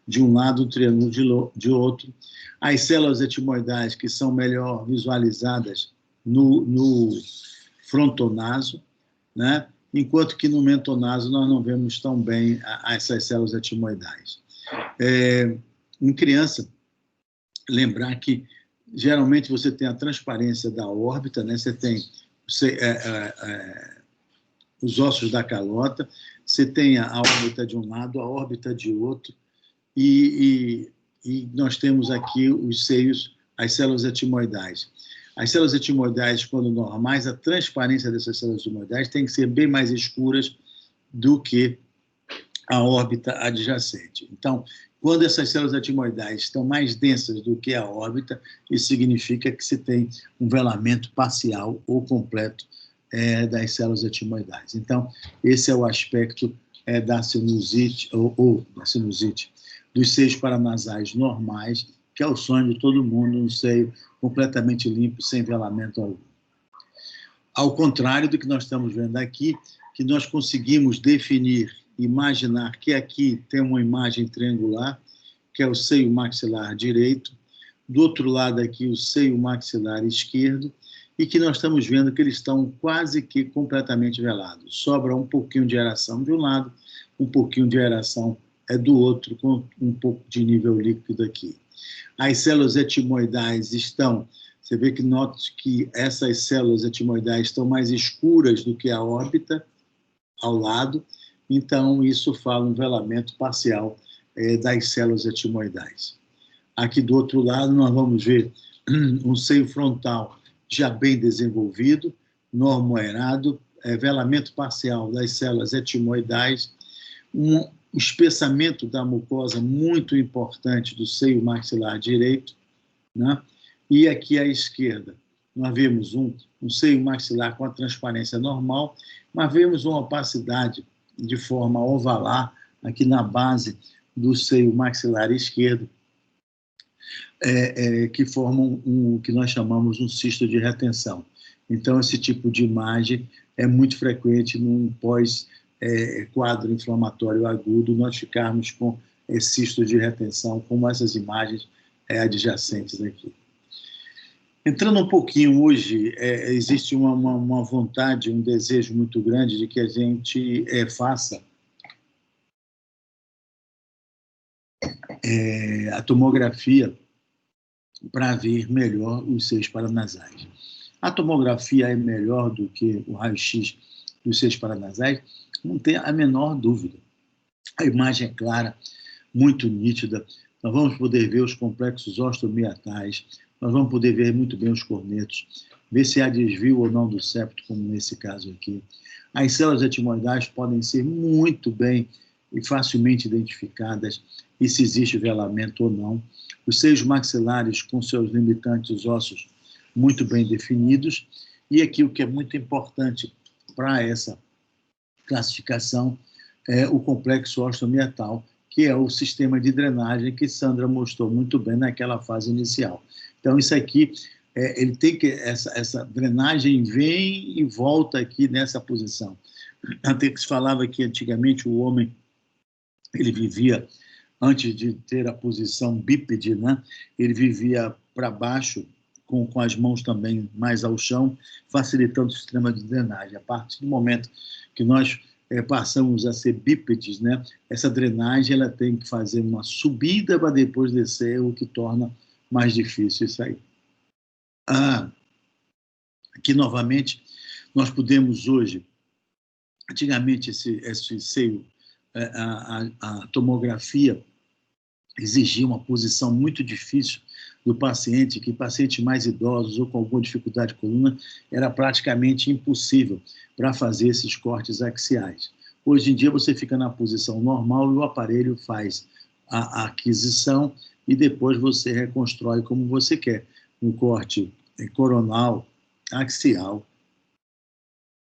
De um lado, um triângulo de outro. As células etimoidais, que são melhor visualizadas no frontonaso, né? Enquanto que no mentonaso nós não vemos tão bem essas células etimoidais. Em criança, lembrar que geralmente você tem a transparência da órbita, né? Você tem os ossos da calota, você tem a órbita de um lado, a órbita de outro, e nós temos aqui os seios, as células etimoidais. As células etimoidais, quando normais, a transparência dessas células etimoidais tem que ser bem mais escuras do que a órbita adjacente. Então, quando essas células etimoidais estão mais densas do que a órbita, isso significa que se tem um velamento parcial ou completo das células etimoidais. Então, esse é o aspecto da sinusite, ou da sinusite, dos seios paranasais normais, que é o sonho de todo mundo, um seio completamente limpo, sem velamento algum. Ao contrário do que nós estamos vendo aqui, que nós conseguimos definir, imaginar que aqui tem uma imagem triangular, que é o seio maxilar direito, do outro lado aqui o seio maxilar esquerdo, e que nós estamos vendo que eles estão quase que completamente velados. Sobra um pouquinho de aeração de um lado, um pouquinho de aeração do outro, com um pouco de nível líquido aqui. As células etimoidais estão, você vê que note que essas células etimoidais estão mais escuras do que a órbita ao lado, então isso fala um velamento parcial das células etimoidais. Aqui do outro lado nós vamos ver um seio frontal já bem desenvolvido, normoaerado, velamento parcial das células etimoidais, um espessamento da mucosa muito importante do seio maxilar direito, né? E aqui à esquerda nós vemos um seio maxilar com a transparência normal, mas vemos uma opacidade de forma ovalar aqui na base do seio maxilar esquerdo, que formam o que nós chamamos um cisto de retenção. Então, esse tipo de imagem é muito frequente num pós-quadro inflamatório agudo, nós ficarmos com esse cisto de retenção, como essas imagens adjacentes aqui. Entrando um pouquinho hoje, existe uma vontade, um desejo muito grande de que a gente faça a tomografia para ver melhor os seios paranasais. A tomografia é melhor do que o raio-x dos seios paranasais? Não tem a menor dúvida. A imagem é clara, muito nítida, nós vamos poder ver os complexos osteomiatais, nós vamos poder ver muito bem os cornetos, ver se há desvio ou não do septo, como nesse caso aqui. As células etimoidais podem ser muito bem e facilmente identificadas e se existe velamento ou não. Os seios maxilares com seus limitantes ósseos muito bem definidos. E aqui o que é muito importante para essa classificação é o complexo osteomiatal, que é o sistema de drenagem que Sandra mostrou muito bem naquela fase inicial. Então, isso aqui, ele tem que essa drenagem vem e volta aqui nessa posição. Até que se falava que antigamente o homem ele vivia, antes de ter a posição bípede, né? Ele vivia para baixo, com as mãos também mais ao chão, facilitando o sistema de drenagem. A partir do momento que nós passamos a ser bípedes, né? Essa drenagem ela tem que fazer uma subida para depois descer, o que torna mais difícil isso aí. Aqui, novamente, nós podemos hoje, antigamente esse seio, a tomografia exigia uma posição muito difícil do paciente, que pacientes mais idosos ou com alguma dificuldade de coluna, era praticamente impossível para fazer esses cortes axiais. Hoje em dia você fica na posição normal e o aparelho faz a aquisição e depois você reconstrói como você quer, um corte coronal, axial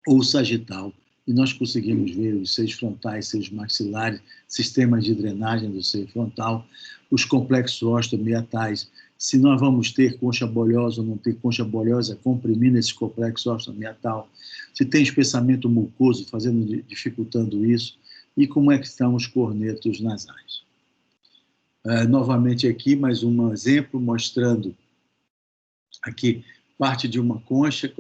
ou sagital, e nós conseguimos ver os seios frontais, seios maxilares, sistemas de drenagem do seio frontal, os complexos osteomiatais, se nós vamos ter concha bolhosa ou não ter concha bolhosa, comprimindo esse complexo osteomiatal, se tem espessamento mucoso, dificultando isso, e como é que estão os cornetos nasais. Novamente aqui, mais um exemplo, mostrando aqui parte de uma concha,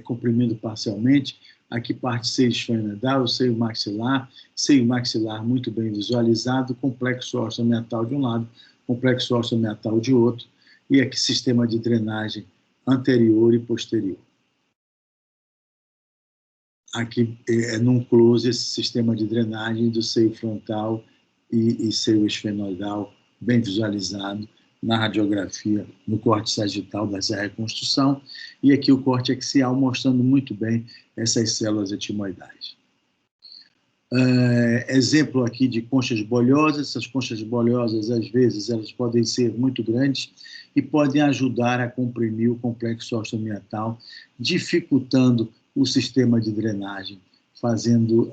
comprimindo parcialmente, aqui parte seio esfenoidal, seio maxilar muito bem visualizado, complexo osteomiatal de um lado, complexo osteomiatal de outro, e aqui sistema de drenagem anterior e posterior. Aqui num close esse sistema de drenagem do seio frontal e seio esfenoidal bem visualizado na radiografia, no corte sagital dessa reconstrução, e aqui o corte axial mostrando muito bem essas células etimoidais. Exemplo aqui de conchas bolhosas. Essas conchas bolhosas, às vezes, elas podem ser muito grandes e podem ajudar a comprimir o complexo osteomiatal, dificultando o sistema de drenagem, fazendo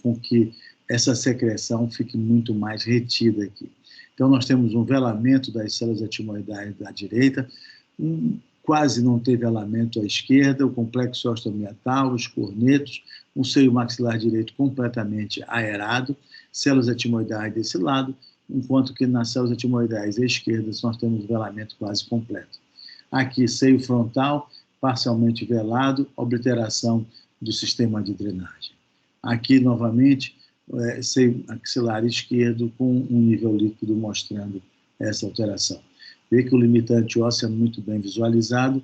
com que essa secreção fique muito mais retida aqui. Então, nós temos um velamento das células etimoidais da direita, quase não tem velamento à esquerda, o complexo osteomiatal, os cornetos, um seio maxilar direito completamente aerado, células etimoidais desse lado, enquanto que nas células etimoidais esquerdas nós temos velamento quase completo. Aqui, seio frontal, parcialmente velado, obliteração do sistema de drenagem. Aqui, novamente, seio maxilar esquerdo com um nível líquido mostrando essa alteração. Vê que o limitante ósseo é muito bem visualizado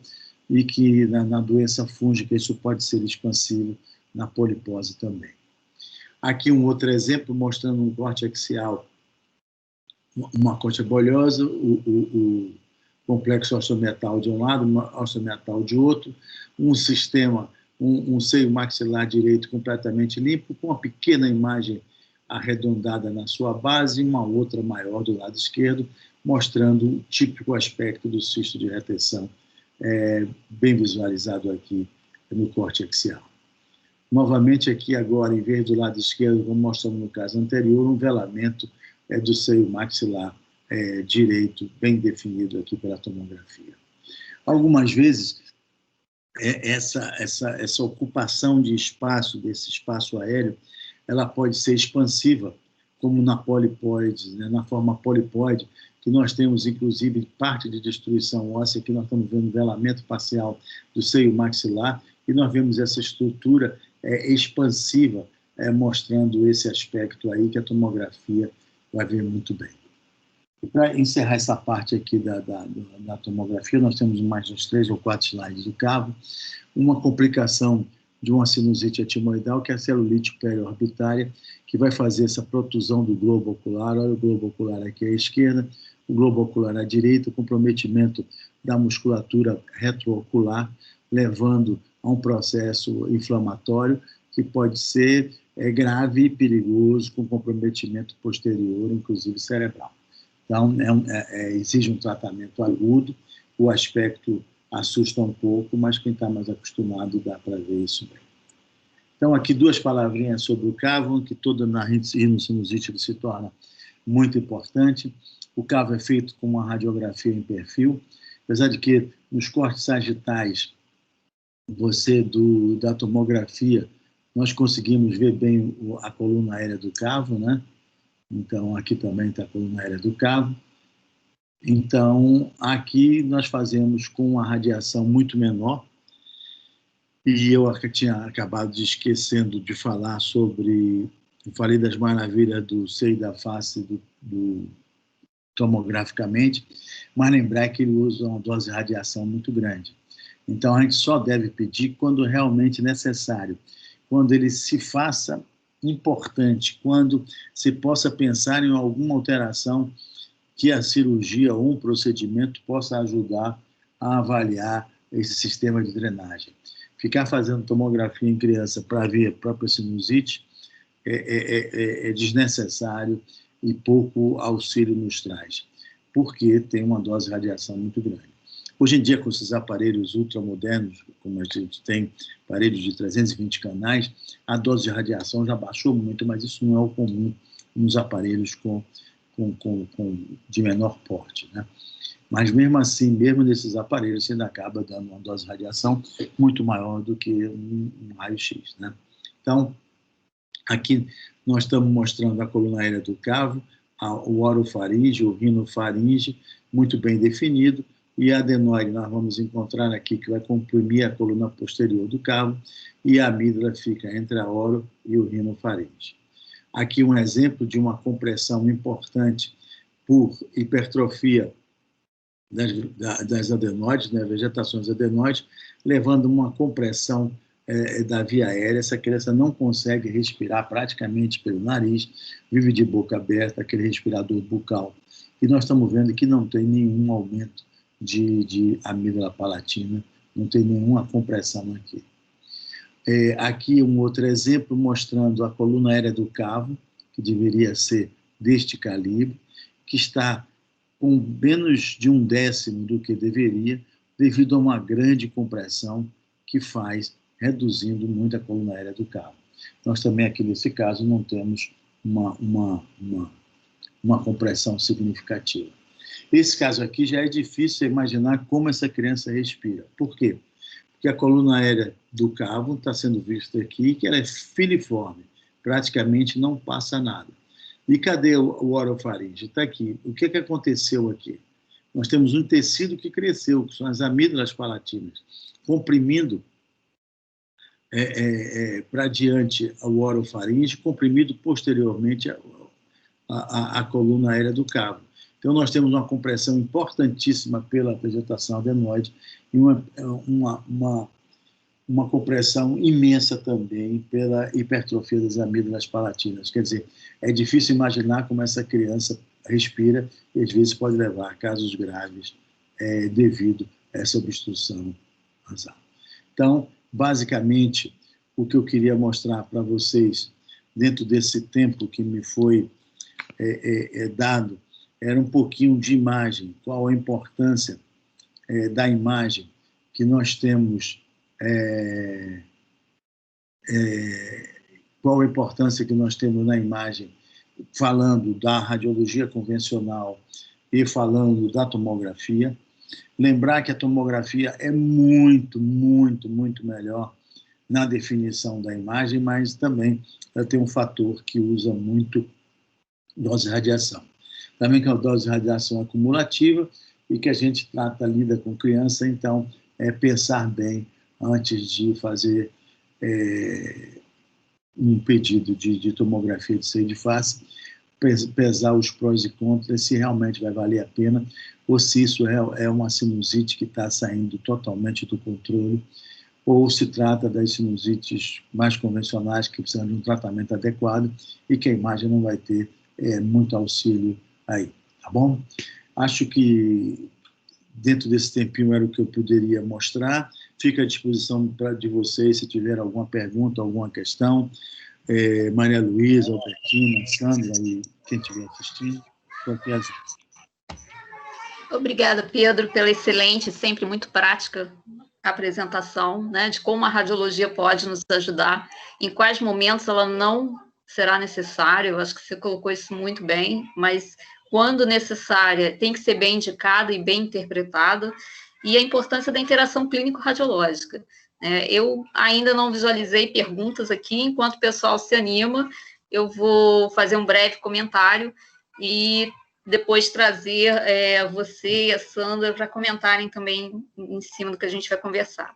e que na doença fúngica isso pode ser expansivo na polipose também. Aqui um outro exemplo mostrando um corte axial, uma concha bolhosa, o complexo osteomiatal de um lado, osteomiatal de outro, um sistema, um seio maxilar direito completamente limpo, com uma pequena imagem arredondada na sua base e uma outra maior do lado esquerdo, mostrando o típico aspecto do cisto de retenção, bem visualizado aqui no corte axial. Novamente aqui agora, em vez do lado esquerdo, como mostramos no caso anterior, um velamento do seio maxilar direito, bem definido aqui pela tomografia. Algumas vezes, essa ocupação de espaço, desse espaço aéreo, ela pode ser expansiva, como na polipóide, né? Na forma polipóide, que nós temos, inclusive, parte de destruição óssea, que nós estamos vendo velamento parcial do seio maxilar, e nós vemos essa estrutura expansiva, mostrando esse aspecto aí que a tomografia vai ver muito bem. Para encerrar essa parte aqui da tomografia, nós temos mais uns 3 ou 4 slides do cabo, uma complicação de uma sinusite etimoidal, que é a celulite periorbitária, que vai fazer essa protusão do globo ocular. Olha o globo ocular aqui à esquerda, o globo ocular à direita, o comprometimento da musculatura retroocular, levando a um processo inflamatório que pode ser grave e perigoso, com comprometimento posterior, inclusive cerebral. Então, exige um tratamento agudo, o aspecto assusta um pouco, mas quem está mais acostumado dá para ver isso bem. Então, aqui 2 palavrinhas sobre o cavo, que toda na rinocinusite ele se torna muito importante. O cavo é feito com uma radiografia em perfil, apesar de que nos cortes sagitais, da tomografia, nós conseguimos ver bem a coluna aérea do cavo, né? Então, aqui também está a coluna aérea do cavo. Então, aqui nós fazemos com uma radiação muito menor, e eu tinha acabado de esquecendo de falar sobre, eu falei das maravilhas do seio da face tomograficamente, mas lembrar que ele usa uma dose de radiação muito grande. Então, a gente só deve pedir quando realmente necessário, quando ele se faça importante, quando se possa pensar em alguma alteração que a cirurgia ou um procedimento possa ajudar a avaliar esse sistema de drenagem. Ficar fazendo tomografia em criança para ver a própria sinusite é desnecessário e pouco auxílio nos traz, porque tem uma dose de radiação muito grande. Hoje em dia, com esses aparelhos ultramodernos, como a gente tem aparelhos de 320 canais, a dose de radiação já baixou muito, mas isso não é o comum nos aparelhos de menor porte, né? Mas mesmo assim, mesmo nesses aparelhos, você ainda acaba dando uma dose de radiação muito maior do que um raio-x, né? Então, aqui nós estamos mostrando a coluna aérea do cavo, o orofaringe, o rinofaringe, muito bem definido, e a adenoide nós vamos encontrar aqui, que vai comprimir a coluna posterior do cavo, e a amígdala fica entre a oro e o rinofaringe. Aqui um exemplo de uma compressão importante por hipertrofia das adenoides, né, vegetações adenoides, levando uma compressão da via aérea. Essa criança não consegue respirar praticamente pelo nariz, vive de boca aberta, aquele respirador bucal. E nós estamos vendo que não tem nenhum aumento de amígdala palatina, não tem nenhuma compressão aqui. Aqui um outro exemplo mostrando a coluna aérea do cavo, que deveria ser deste calibre, que está com menos de 1/10 do que deveria, devido a uma grande compressão que faz, reduzindo muito a coluna aérea do cavo. Nós também aqui nesse caso não temos uma compressão significativa. Esse caso aqui já é difícil imaginar como essa criança respira. Por quê? Porque a coluna aérea do cavo está sendo vista aqui, que ela é filiforme, praticamente não passa nada. E cadê o orofaringe? Está aqui. O que aconteceu aqui? Nós temos um tecido que cresceu, que são as amígdalas palatinas, comprimindo para diante o orofaringe, comprimido posteriormente a coluna aérea do cavo. Então, nós temos uma compressão importantíssima pela vegetação adenoide e uma compressão imensa também pela hipertrofia das amígdalas palatinas. Quer dizer, é difícil imaginar como essa criança respira e, às vezes, pode levar a casos graves devido a essa obstrução nasal. Então, basicamente, o que eu queria mostrar para vocês, dentro desse tempo que me foi dado, era um pouquinho de imagem, qual a importância da imagem que nós temos, qual a importância que nós temos na imagem, falando da radiologia convencional e falando da tomografia. Lembrar que a tomografia é muito, muito, muito melhor na definição da imagem, mas também tem um fator que usa muito dose de radiação. Também que a dose de radiação acumulativa e que a gente lida com criança, então pensar bem antes de fazer um pedido de tomografia de seio de face, pesar os prós e contras, se realmente vai valer a pena, ou se isso é uma sinusite que está saindo totalmente do controle, ou se trata das sinusites mais convencionais que precisam de um tratamento adequado e que a imagem não vai ter muito auxílio aí, tá bom? Acho que dentro desse tempinho era o que eu poderia mostrar. Fica à disposição de vocês se tiver alguma pergunta, alguma questão. Maria Luísa, Albertina, Sandra e quem estiver assistindo. Estou aqui às vezes. Obrigada, Pedro, pela excelente, sempre muito prática apresentação, né, de como a radiologia pode nos ajudar, em quais momentos ela não será necessária. Eu acho que você colocou isso muito bem, mas quando necessária, tem que ser bem indicada e bem interpretada, e a importância da interação clínico-radiológica. Eu ainda não visualizei perguntas aqui, enquanto o pessoal se anima, eu vou fazer um breve comentário e depois trazer você e a Sandra para comentarem também em cima do que a gente vai conversar.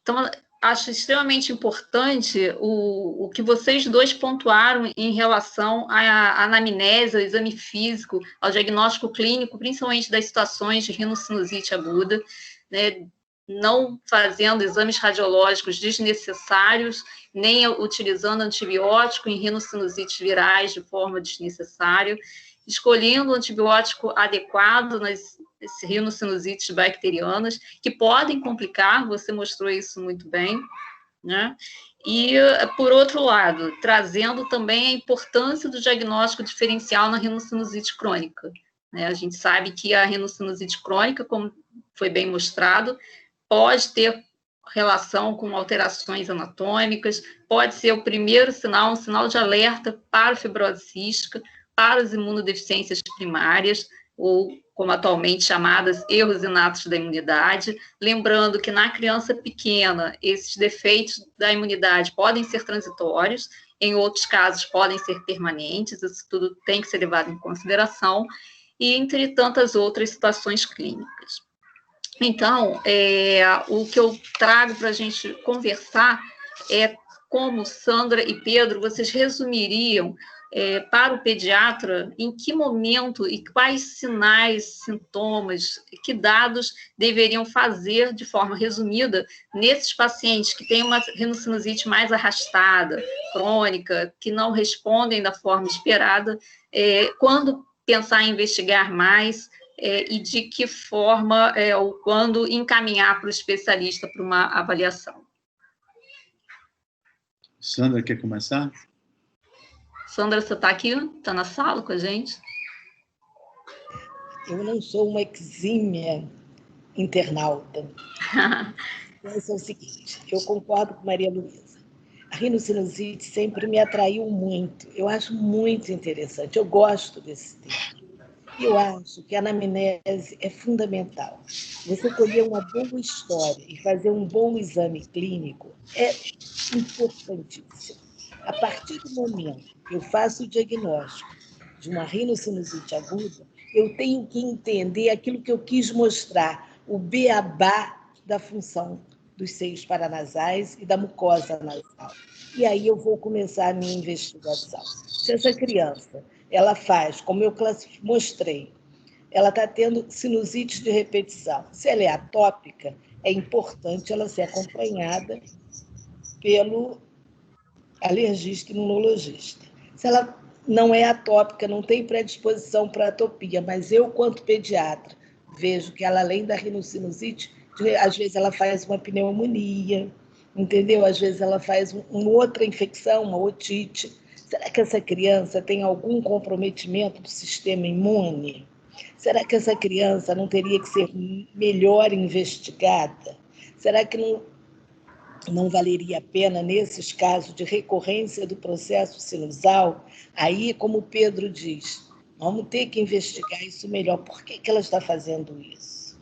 Então, acho extremamente importante o que vocês dois pontuaram em relação à anamnese, ao exame físico, ao diagnóstico clínico, principalmente das situações de rinocinusite aguda, né, não fazendo exames radiológicos desnecessários, nem utilizando antibiótico em rinossinusites virais de forma desnecessária, escolhendo o antibiótico adequado nas rinossinusites bacterianas, que podem complicar, você mostrou isso muito bem, né? E, por outro lado, trazendo também a importância do diagnóstico diferencial na rinocinusite crônica, né? A gente sabe que a rinocinusite crônica, como foi bem mostrado, pode ter relação com alterações anatômicas, pode ser o primeiro sinal, um sinal de alerta para a fibrose cística, para as imunodeficiências primárias, ou como atualmente chamadas erros inatos da imunidade, lembrando que na criança pequena, esses defeitos da imunidade podem ser transitórios, em outros casos podem ser permanentes, isso tudo tem que ser levado em consideração, e entre tantas outras situações clínicas. Então, o que eu trago para a gente conversar é como Sandra e Pedro, vocês resumiriam para o pediatra em que momento e quais sinais, sintomas, que dados deveriam fazer de forma resumida nesses pacientes que têm uma rinocinusite mais arrastada, crônica, que não respondem da forma esperada, quando pensar em investigar mais, e de que forma ou quando encaminhar para o especialista para uma avaliação. Sandra, quer começar? Sandra, você está aqui? Está na sala com a gente? Eu não sou uma exímia internauta. Mas é o seguinte, eu concordo com Maria Luísa. A rinocinusite sempre me atraiu muito. Eu acho muito interessante. Eu gosto desse tema. Eu acho que a anamnese é fundamental. Você colher uma boa história e fazer um bom exame clínico é importantíssimo. A partir do momento que eu faço o diagnóstico de uma rinocinusite aguda, eu tenho que entender aquilo que eu quis mostrar, o beabá da função dos seios paranasais e da mucosa nasal. E aí eu vou começar a minha investigação. Se essa criança ela faz, como eu mostrei, ela está tendo sinusite de repetição. Se ela é atópica, é importante ela ser acompanhada pelo alergista e imunologista. Se ela não é atópica, não tem predisposição para atopia, mas eu, quanto pediatra, vejo que ela, além da rinocinusite, às vezes ela faz uma pneumonia, entendeu? Às vezes ela faz uma outra infecção, uma otite. Será que essa criança tem algum comprometimento do sistema imune? Será que essa criança não teria que ser melhor investigada? Será que não valeria a pena, nesses casos de recorrência do processo sinusal, aí, como o Pedro diz, vamos ter que investigar isso melhor. Por que ela está fazendo isso?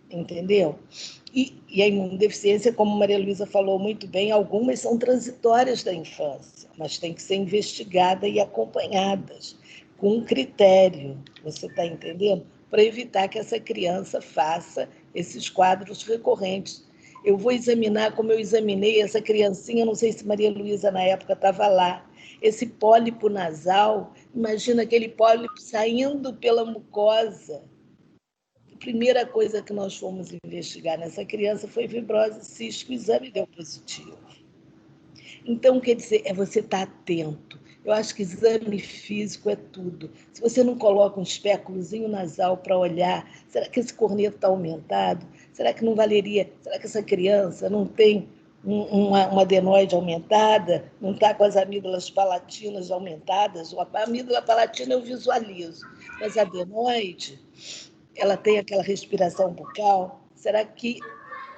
Entendeu? E a imunodeficiência, como Maria Luísa falou muito bem, algumas são transitórias da infância, mas têm que ser investigadas e acompanhadas com critério, você está entendendo? Para evitar que essa criança faça esses quadros recorrentes. Eu vou examinar como eu examinei essa criancinha, não sei se Maria Luísa na época estava lá, esse pólipo nasal, imagina aquele pólipo saindo pela mucosa. A primeira coisa que nós fomos investigar nessa criança foi fibrose cística, o exame deu positivo. Então, quer dizer, é você estar atento. Eu acho que exame físico é tudo. Se você não coloca um espéculozinho nasal para olhar, será que esse corneto está aumentado? Será que não valeria? Será que essa criança não tem uma adenoide aumentada, não está com as amígdalas palatinas aumentadas. A amígdala palatina eu visualizo, mas a adenoide, ela tem aquela respiração bucal. Será que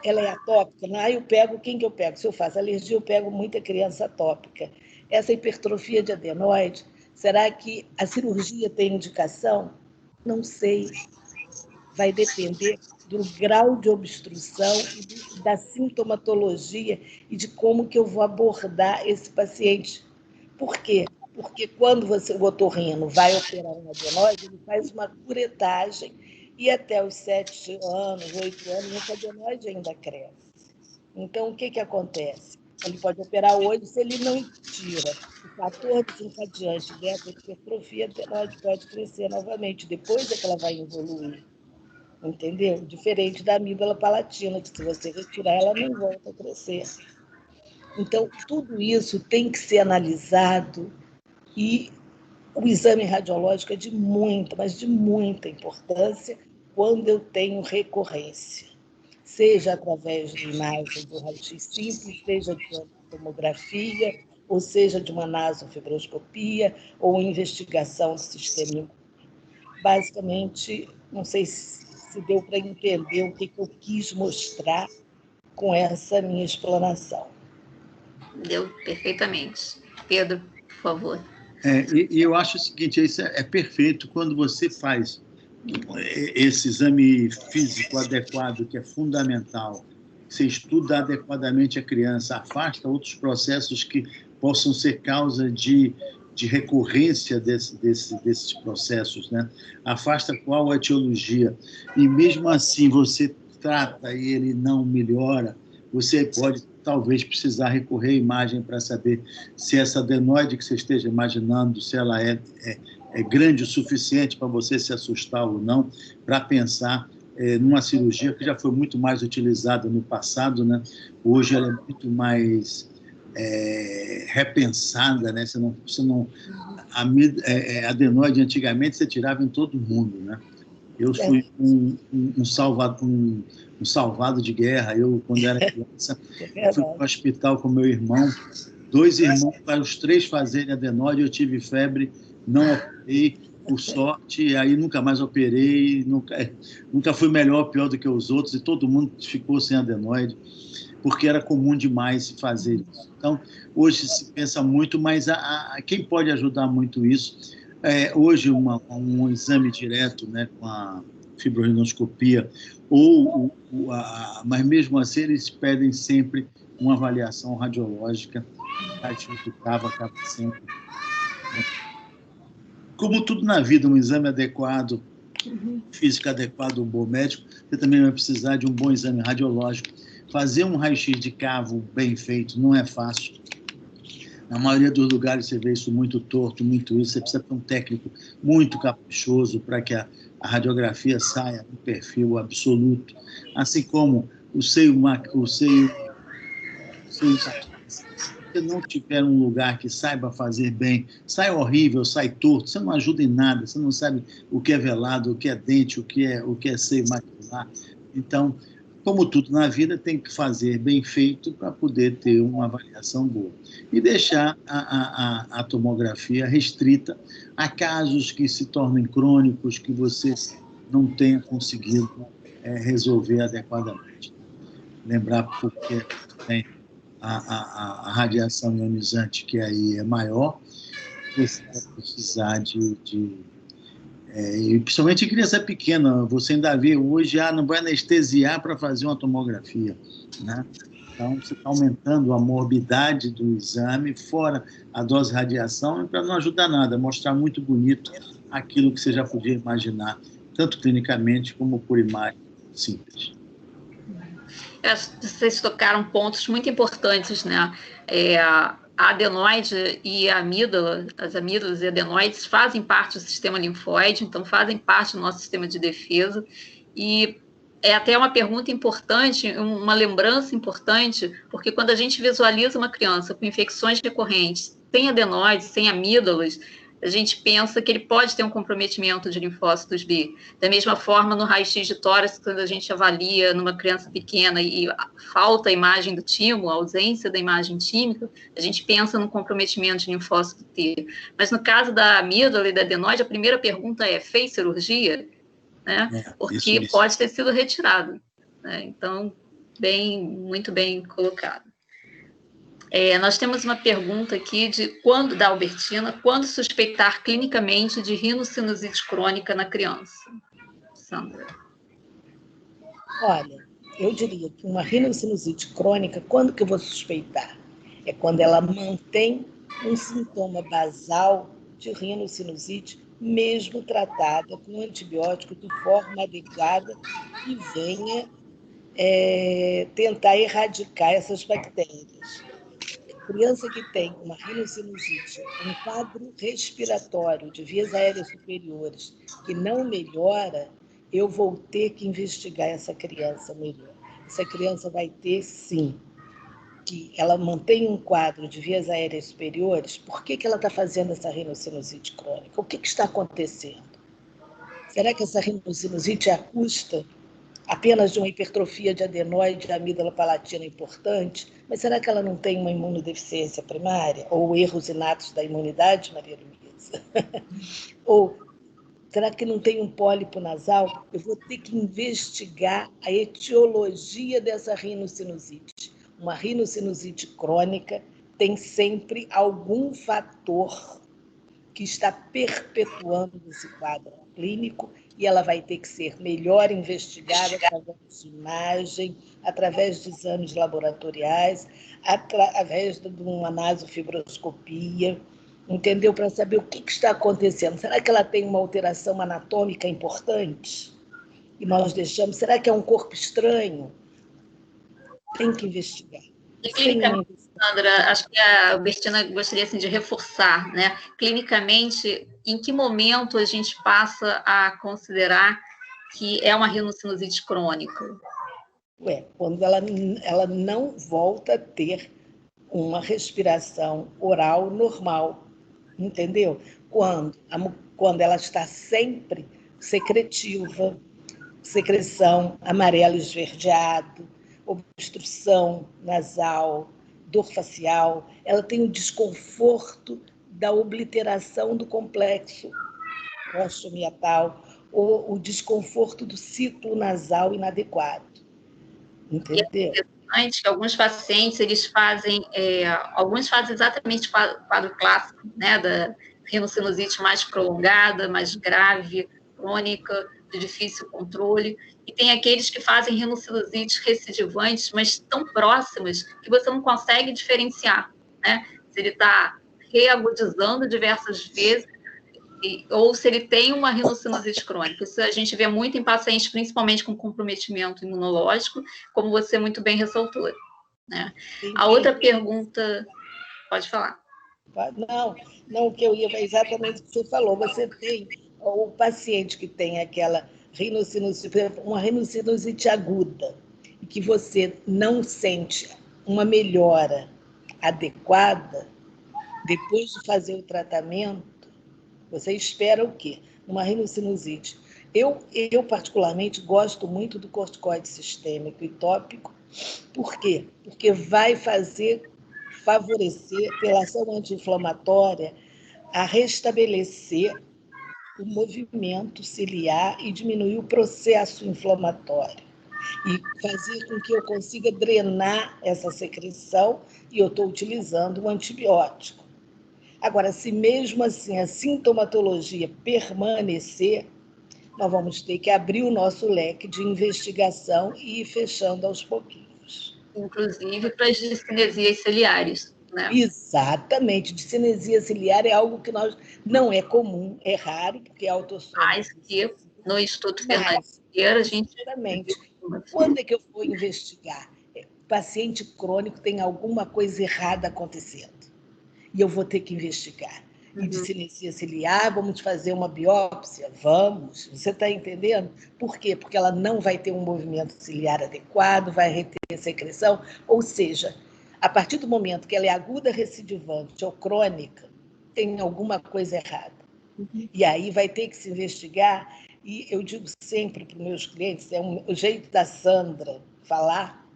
ela é atópica? Eu pego, quem que eu pego? Se eu faço alergia, eu pego muita criança atópica. Essa hipertrofia de adenoide, será que a cirurgia tem indicação? Não sei. Vai depender do grau de obstrução e da sintomatologia e de como que eu vou abordar esse paciente. Por quê? Porque quando o otorrino vai operar um adenoide, ele faz uma curetagem e até os 7 anos, 8 anos, esse adenoide ainda cresce. Então, o que acontece? Ele pode operar hoje, se ele não tira o fator desencadeante dessa hipertrofia, a adenoide pode crescer novamente, depois é que ela vai evoluir. Entendeu? Diferente da amígdala palatina, que se você retirar, ela não volta a crescer. Então, tudo isso tem que ser analisado e o exame radiológico é de muita, mas de muita importância quando eu tenho recorrência, seja através de imagem do raio-x simples, seja de uma tomografia, ou seja de uma nasofibroscopia, ou investigação do sistema imune. Basicamente, não sei se deu para entender o que eu quis mostrar com essa minha explanação. Deu perfeitamente. Pedro, por favor. E eu acho o seguinte, isso é perfeito quando você faz esse exame físico adequado, que é fundamental, você estuda adequadamente a criança, afasta outros processos que possam ser causa de recorrência desses processos, né? Afasta qual a etiologia. E mesmo assim você trata e ele não melhora, você pode talvez precisar recorrer à imagem para saber se essa adenoide que você esteja imaginando, se ela é grande o suficiente para você se assustar ou não, para pensar numa cirurgia que já foi muito mais utilizada no passado, né? Hoje ela é muito mais repensada, né? A adenoide antigamente você tirava em todo mundo, né? Eu fui um salvado de guerra. Eu, quando era criança, fui para o hospital com meu irmão, 2 irmãos, para os 3 fazerem adenoide, eu tive febre, não operei, por sorte, e aí nunca mais operei, nunca fui melhor ou pior do que os outros, e todo mundo ficou sem adenoide, porque era comum demais fazer isso. Então, hoje se pensa muito, mas quem pode ajudar muito isso hoje um exame direto, né, com a fibrorhinoscopia, mas mesmo assim eles pedem sempre uma avaliação radiológica, acaba sempre. Como tudo na vida, um exame adequado, físico adequado, um bom médico, você também vai precisar de um bom exame radiológico. Fazer um raio-x de cavo bem feito não é fácil. Na maioria dos lugares você vê isso muito torto, muito isso. Você precisa ter um técnico muito caprichoso para que a radiografia saia no perfil absoluto. Assim como o seio se você não tiver um lugar que saiba fazer bem, sai horrível, sai torto, você não ajuda em nada, você não sabe o que é velado, o que é dente, o que é seio macular. Então, como tudo na vida, tem que fazer bem feito para poder ter uma avaliação boa. E deixar a tomografia restrita a casos que se tornem crônicos, que você não tenha conseguido resolver adequadamente. Lembrar porque tem a radiação ionizante, que aí é maior, você vai precisar e principalmente em criança pequena, você ainda vê hoje, não vai anestesiar para fazer uma tomografia, né? Então, você está aumentando a morbidade do exame, fora a dose de radiação, para não ajudar nada, mostrar muito bonito aquilo que você já podia imaginar, tanto clinicamente como por imagem simples. Vocês tocaram pontos muito importantes, né? A adenoide e a amígdala, as amígdalas e adenoides fazem parte do sistema linfóide, então fazem parte do nosso sistema de defesa, e é até uma pergunta importante, uma lembrança importante, porque quando a gente visualiza uma criança com infecções recorrentes, sem adenoides, sem amígdalas, a gente pensa que ele pode ter um comprometimento de linfócitos B. Da mesma forma, no raio-x de tórax, quando a gente avalia numa criança pequena e falta a imagem do timo, a ausência da imagem tímica, a gente pensa no comprometimento de linfócito T. Mas no caso da amígdala e da adenoide, a primeira pergunta é: fez cirurgia? Né? Porque isso. Pode ter sido retirado. Né? Então, muito bem colocado. Nós temos uma pergunta aqui da Albertina: quando suspeitar clinicamente de rinocinusite crônica na criança? Sandra. Olha, eu diria que uma rinocinusite crônica, quando que eu vou suspeitar? É quando ela mantém um sintoma basal de rinocinusite, mesmo tratada com antibiótico de forma adequada, que venha tentar erradicar essas bactérias. Criança que tem uma rinocinusite, um quadro respiratório de vias aéreas superiores que não melhora, eu vou ter que investigar essa criança melhor. Essa criança vai ter, sim, que ela mantém um quadro de vias aéreas superiores. Por que ela está fazendo essa rinocinusite crônica? O que está acontecendo? Será que essa rinocinusite é a custa apenas de uma hipertrofia de adenoide da amígdala palatina importante? Mas será que ela não tem uma imunodeficiência primária? Ou erros inatos da imunidade, Maria Luísa? Ou será que não tem um pólipo nasal? Eu vou ter que investigar a etiologia dessa rinocinusite. Uma rinocinusite crônica tem sempre algum fator que está perpetuando esse quadro clínico, e ela vai ter que ser melhor investigada através de imagem, através de exames laboratoriais, através de uma nasofibroscopia, entendeu? Para saber o que está acontecendo. Será que ela tem uma alteração anatômica importante? E nós deixamos... Será que é um corpo estranho? Tem que investigar. Clinicamente, Sandra, acho que a Albertina gostaria assim, de reforçar, né? Clinicamente, em que momento a gente passa a considerar que é uma rinocinusite crônica? Quando ela não volta a ter uma respiração oral normal, entendeu? Quando ela está sempre secretiva, secreção amarelo esverdeado, obstrução nasal, dor facial, ela tem o desconforto da obliteração do complexo osteomiatal, ou o desconforto do ciclo nasal inadequado. Entendeu? E é interessante que alguns pacientes, alguns fazem exatamente o quadro clássico, né, da rinocinusite mais prolongada, mais grave, crônica, de difícil controle, e tem aqueles que fazem rinocinusite recidivantes, mas tão próximas que você não consegue diferenciar, né? Se ele está reagudizando diversas vezes, ou se ele tem uma rinocinusite crônica. Isso a gente vê muito em pacientes, principalmente com comprometimento imunológico, como você muito bem ressaltou. Né? A outra pergunta... Pode falar. Não, o que eu ia é exatamente o que você falou. Você tem o paciente que tem aquela rinocinusite, uma rinocinusite aguda, e que você não sente uma melhora adequada, depois de fazer o tratamento, você espera o quê? Uma rinocinusite. Eu particularmente, gosto muito do corticoide sistêmico e tópico. Por quê? Porque vai favorecer, pela ação anti-inflamatória, a restabelecer o movimento ciliar e diminuir o processo inflamatório. E fazer com que eu consiga drenar essa secreção, e eu estou utilizando um antibiótico. Agora, se mesmo assim a sintomatologia permanecer, nós vamos ter que abrir o nosso leque de investigação e ir fechando aos pouquinhos. Inclusive para as discinesias ciliares, né? Exatamente. Discinesia ciliar é algo que não é comum, é raro, porque é autossômico. Mas que no Instituto Fernando Vieira, a gente... Sinceramente, quando é que eu vou investigar? O paciente crônico tem alguma coisa errada acontecendo. E eu vou ter que investigar. E discinesia ciliar, vamos fazer uma biópsia? Vamos. Você está entendendo? Por quê? Porque ela não vai ter um movimento ciliar adequado, vai reter secreção. Ou seja, a partir do momento que ela é aguda recidivante ou crônica, tem alguma coisa errada. E aí vai ter que se investigar, e eu digo sempre para os meus clientes, o jeito da Sandra falar,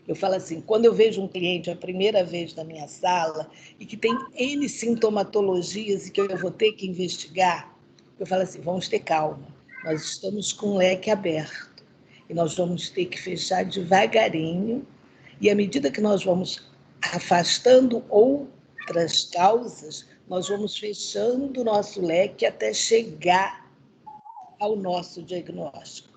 eu falo assim, quando eu vejo um cliente a primeira vez na minha sala e que tem N sintomatologias e que eu vou ter que investigar, eu falo assim, vamos ter calma, nós estamos com um leque aberto e nós vamos ter que fechar devagarinho, e à medida que nós vamos afastando outras causas, nós vamos fechando o nosso leque até chegar ao nosso diagnóstico.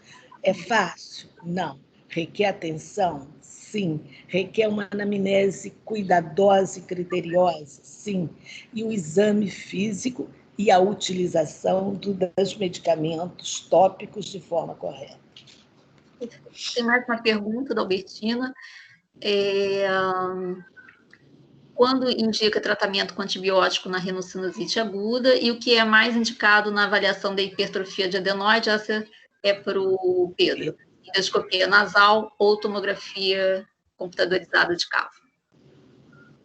É fácil? Não. Requer atenção? Sim. Requer uma anamnese cuidadosa e criteriosa? Sim. E o exame físico e a utilização dos medicamentos tópicos de forma correta. Tem mais uma pergunta da Albertina. Quando indica tratamento com antibiótico na rinocinusite aguda e o que é mais indicado na avaliação da hipertrofia de adenoide? Essa é para o Pedro. Endoscopia nasal ou tomografia computadorizada de cavo.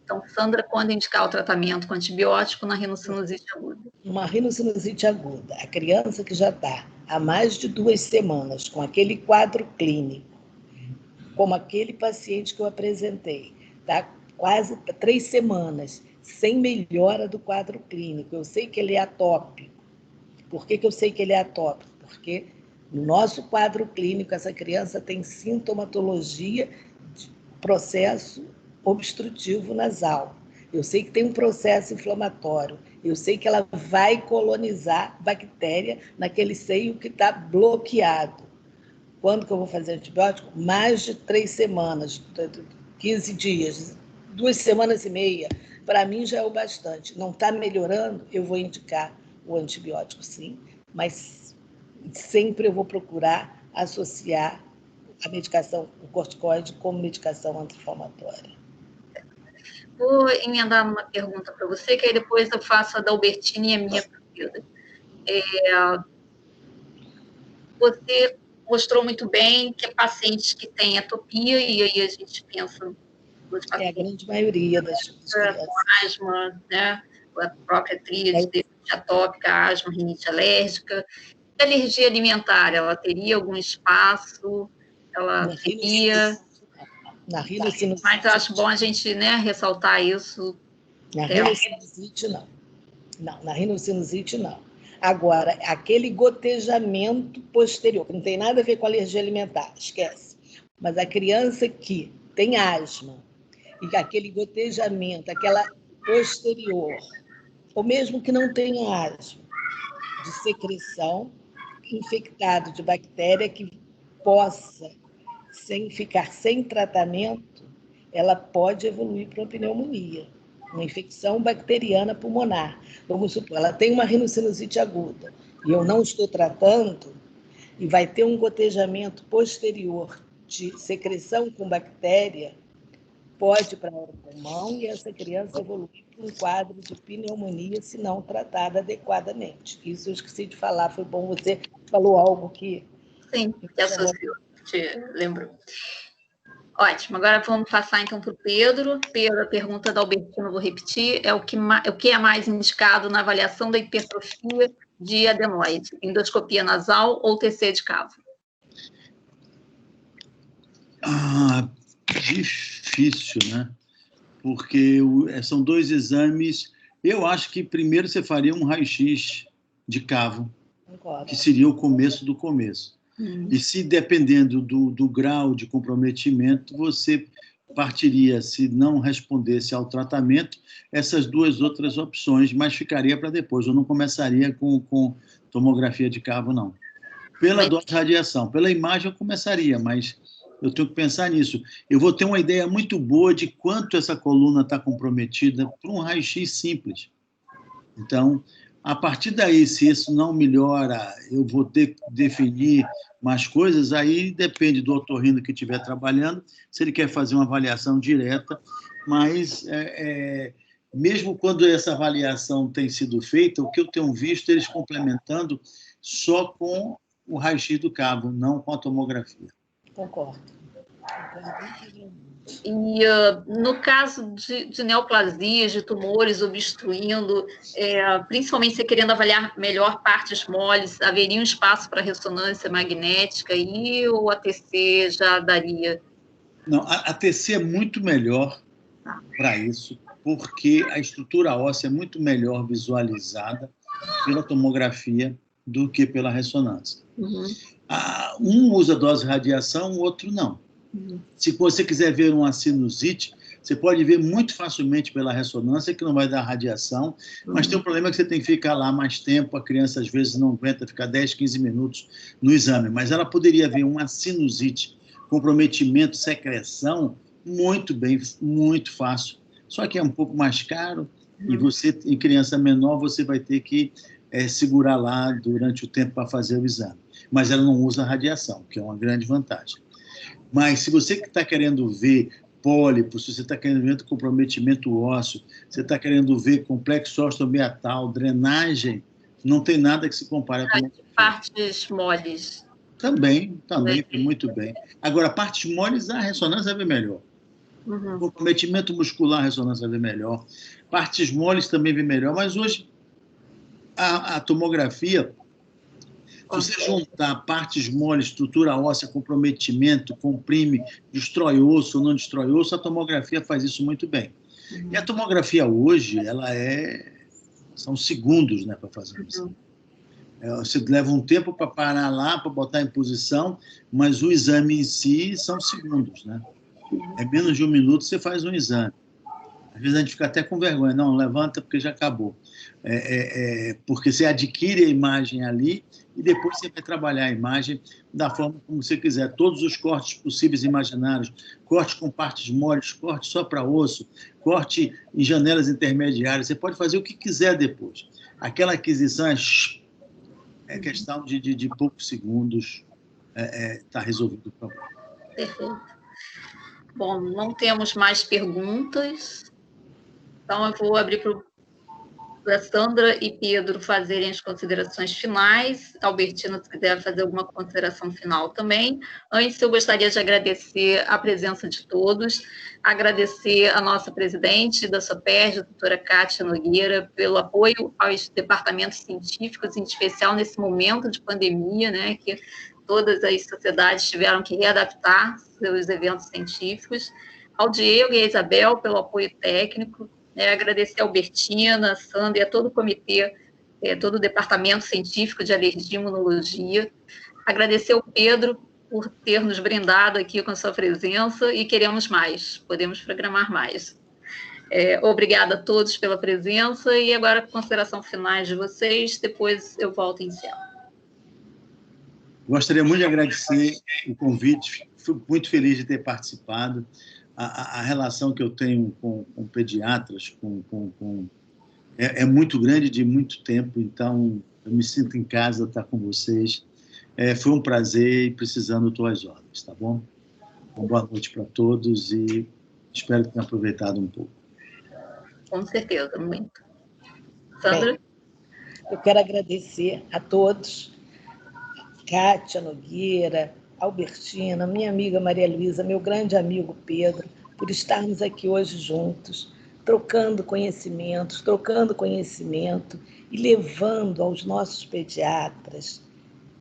Então, Sandra, quando indicar o tratamento com antibiótico na rinocinusite aguda? Uma rinocinusite aguda, a criança que já está há mais de 2 semanas com aquele quadro clínico, como aquele paciente que eu apresentei, está quase 3 semanas, sem melhora do quadro clínico. Eu sei que ele é atópico. Por que eu sei que ele é atópico? Porque no nosso quadro clínico, essa criança tem sintomatologia de processo obstrutivo nasal. Eu sei que tem um processo inflamatório. Eu sei que ela vai colonizar bactéria naquele seio que está bloqueado. Quando que eu vou fazer antibiótico? Mais de 3 semanas, 15 dias, 2 semanas e meia. Para mim já é o bastante. Não está melhorando, eu vou indicar o antibiótico, sim, mas sempre eu vou procurar associar a medicação, o corticoide, como medicação anti-inflamatória. Vou emendar uma pergunta para você, que aí depois eu faço a da Albertina e a minha pergunta. Você mostrou muito bem que pacientes que têm atopia, e aí a gente pensa nos pacientes, a grande maioria das crianças. Com asma, né? A própria tríade de atópica, asma, rinite alérgica. A alergia alimentar, ela teria algum espaço? Ela teria... Na rinocinusite. Mas eu acho bom a gente, né, ressaltar isso. Na rinocinusite, não. Não, na rinocinusite, não. Agora, aquele gotejamento posterior, que não tem nada a ver com alergia alimentar, esquece. Mas a criança que tem asma, e aquele gotejamento, aquela posterior, ou mesmo que não tenha asma, de secreção, infectado de bactéria que possa, sem ficar sem tratamento, ela pode evoluir para uma pneumonia, uma infecção bacteriana pulmonar. Vamos supor, ela tem uma rinocinusite aguda e eu não estou tratando, e vai ter um gotejamento posterior de secreção com bactéria, pode ir para o pulmão e essa criança evoluir para um quadro de pneumonia se não tratada adequadamente. Isso eu esqueci de falar, foi bom você falou algo que... Sim, que associou, te lembrou. Ótimo, agora vamos passar então para o Pedro. Pedro, a pergunta da Albertina, eu vou repetir, é o que é mais indicado na avaliação da hipertrofia de adenoide? Endoscopia nasal ou TC de cavo? Difícil, né? Porque são 2 exames. Eu acho que primeiro você faria um raio-x de cavo, que seria o começo do começo. E se, dependendo do grau de comprometimento, você partiria, se não respondesse ao tratamento, essas 2 outras opções, mas ficaria para depois. Eu não começaria com tomografia de cavo, não. Pela dose de radiação. Pela imagem eu começaria, mas eu tenho que pensar nisso. Eu vou ter uma ideia muito boa de quanto essa coluna está comprometida por um raio-x simples. Então, a partir daí, se isso não melhora, eu vou ter que definir mais coisas, aí depende do otorrino que estiver trabalhando, se ele quer fazer uma avaliação direta, mas mesmo quando essa avaliação tem sido feita, o que eu tenho visto eles complementando só com o raio-x do cavo, não com a tomografia. Concordo. E no caso de neoplasias, de tumores obstruindo, principalmente você querendo avaliar melhor partes moles, haveria um espaço para ressonância magnética aí, ou a TC já daria? Não, a TC é muito melhor para isso, porque a estrutura óssea é muito melhor visualizada pela tomografia do que pela ressonância. Uhum. Um usa dose de radiação, o outro não. Uhum. Se você quiser ver uma sinusite, você pode ver muito facilmente pela ressonância, que não vai dar radiação, mas tem um problema que você tem que ficar lá mais tempo, a criança às vezes não aguenta ficar 10, 15 minutos no exame, mas ela poderia ver uma sinusite, comprometimento, secreção, muito bem, muito fácil. Só que é um pouco mais caro, e você, em criança menor, você vai ter que segurar lá durante o tempo para fazer o exame. Mas ela não usa radiação, que é uma grande vantagem. Mas se você está querendo ver pólipo, se você está querendo ver comprometimento ósseo, você está querendo ver complexo osteomeatal, drenagem, não tem nada que se compare com partes moles. Também, muito bem. Agora, partes moles, a ressonância vê melhor. Uhum. Comprometimento muscular, a ressonância vê melhor. Partes moles também vê melhor, mas hoje a tomografia, se você juntar partes moles, estrutura óssea, comprometimento, comprime, destrói osso ou não destrói osso, a tomografia faz isso muito bem. Uhum. E a tomografia hoje, são segundos, né, para fazer isso. Você leva um tempo para parar lá, para botar em posição, mas o exame em si são segundos, né? É menos de 1 minuto você faz um exame. Às vezes a gente fica até com vergonha. Não, levanta porque já acabou. Porque você adquire a imagem ali e depois você vai trabalhar a imagem da forma como você quiser. Todos os cortes possíveis e imaginários, corte com partes moles, corte só para osso, corte em janelas intermediárias. Você pode fazer o que quiser depois. Aquela aquisição é questão de poucos segundos, está resolvido o problema. Perfeito. Bom, não temos mais perguntas, então eu vou abrir para Sandra e Pedro fazerem as considerações finais. Albertina, se quiser fazer alguma consideração final também. Antes, eu gostaria de agradecer a presença de todos, agradecer a nossa presidente da SOPERJ, a doutora Kátia Nogueira, pelo apoio aos departamentos científicos, em especial nesse momento de pandemia, né, que todas as sociedades tiveram que readaptar seus eventos científicos, ao Diego e à Isabel pelo apoio técnico, agradecer a Albertina, a Sandra e a todo o comitê, todo o departamento científico de alergia e imunologia, agradecer ao Pedro por ter nos brindado aqui com a sua presença e queremos mais, podemos programar mais. Obrigada a todos pela presença e agora consideração finais de vocês, depois eu volto em cena. Gostaria muito de agradecer o convite, fui muito feliz de ter participado. A relação que eu tenho com pediatras é muito grande, de muito tempo, então eu me sinto em casa estar com vocês. Foi um prazer e precisando estou às ordens, tá bom? Uma boa noite para todos e espero que tenham aproveitado um pouco. Com certeza, muito. Sandra? Bem, eu quero agradecer a todos, Kátia Nogueira, Albertina, minha amiga Maria Luísa, meu grande amigo Pedro, por estarmos aqui hoje juntos, trocando conhecimento e levando aos nossos pediatras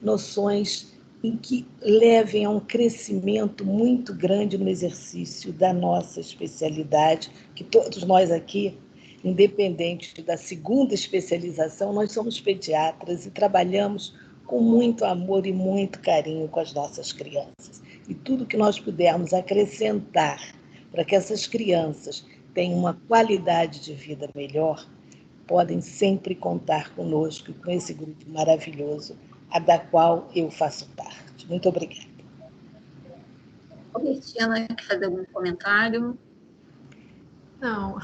noções em que levem a um crescimento muito grande no exercício da nossa especialidade, que todos nós aqui, independente da segunda especialização, nós somos pediatras e trabalhamos com muito amor e muito carinho com as nossas crianças. E tudo que nós pudermos acrescentar para que essas crianças tenham uma qualidade de vida melhor, podem sempre contar conosco e com esse grupo maravilhoso, da qual eu faço parte. Muito obrigada. Albertina, quer fazer algum comentário? Não.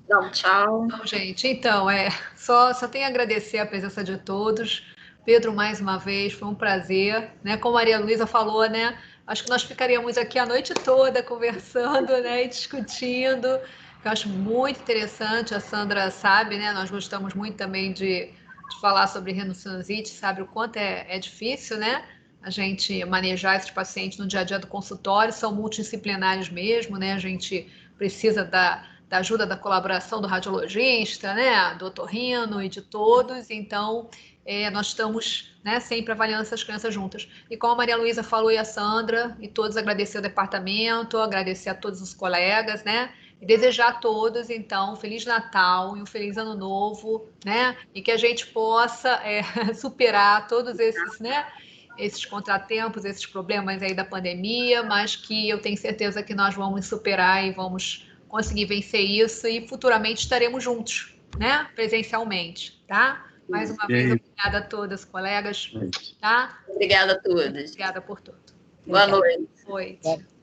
Dá um tchau. Não, gente, então, só tenho a agradecer a presença de todos. Pedro, mais uma vez, foi um prazer, né? Como a Maria Luísa falou, né? Acho que nós ficaríamos aqui a noite toda conversando, né? E discutindo. Eu acho muito interessante, a Sandra sabe, né? Nós gostamos muito também de falar sobre rinocinusite, sabe o quanto é difícil, né? a gente manejar esses pacientes no dia a dia do consultório, são multidisciplinares mesmo, né? A gente precisa da ajuda, da colaboração do radiologista, né? Do otorrino e de todos, então nós estamos, né, sempre avaliando essas crianças juntas. E como a Maria Luísa falou e a Sandra, e todos, agradecer ao departamento, agradecer a todos os colegas, né? E desejar a todos, então, um Feliz Natal e um Feliz Ano Novo, né? E que a gente possa superar todos esses, né? Esses contratempos, esses problemas aí da pandemia, mas que eu tenho certeza que nós vamos superar e vamos conseguir vencer isso e futuramente estaremos juntos, né? Presencialmente, tá? Mais uma vez, obrigada a todas, colegas, tá? Obrigada a todos. Obrigada por tudo. Boa noite. Boa noite.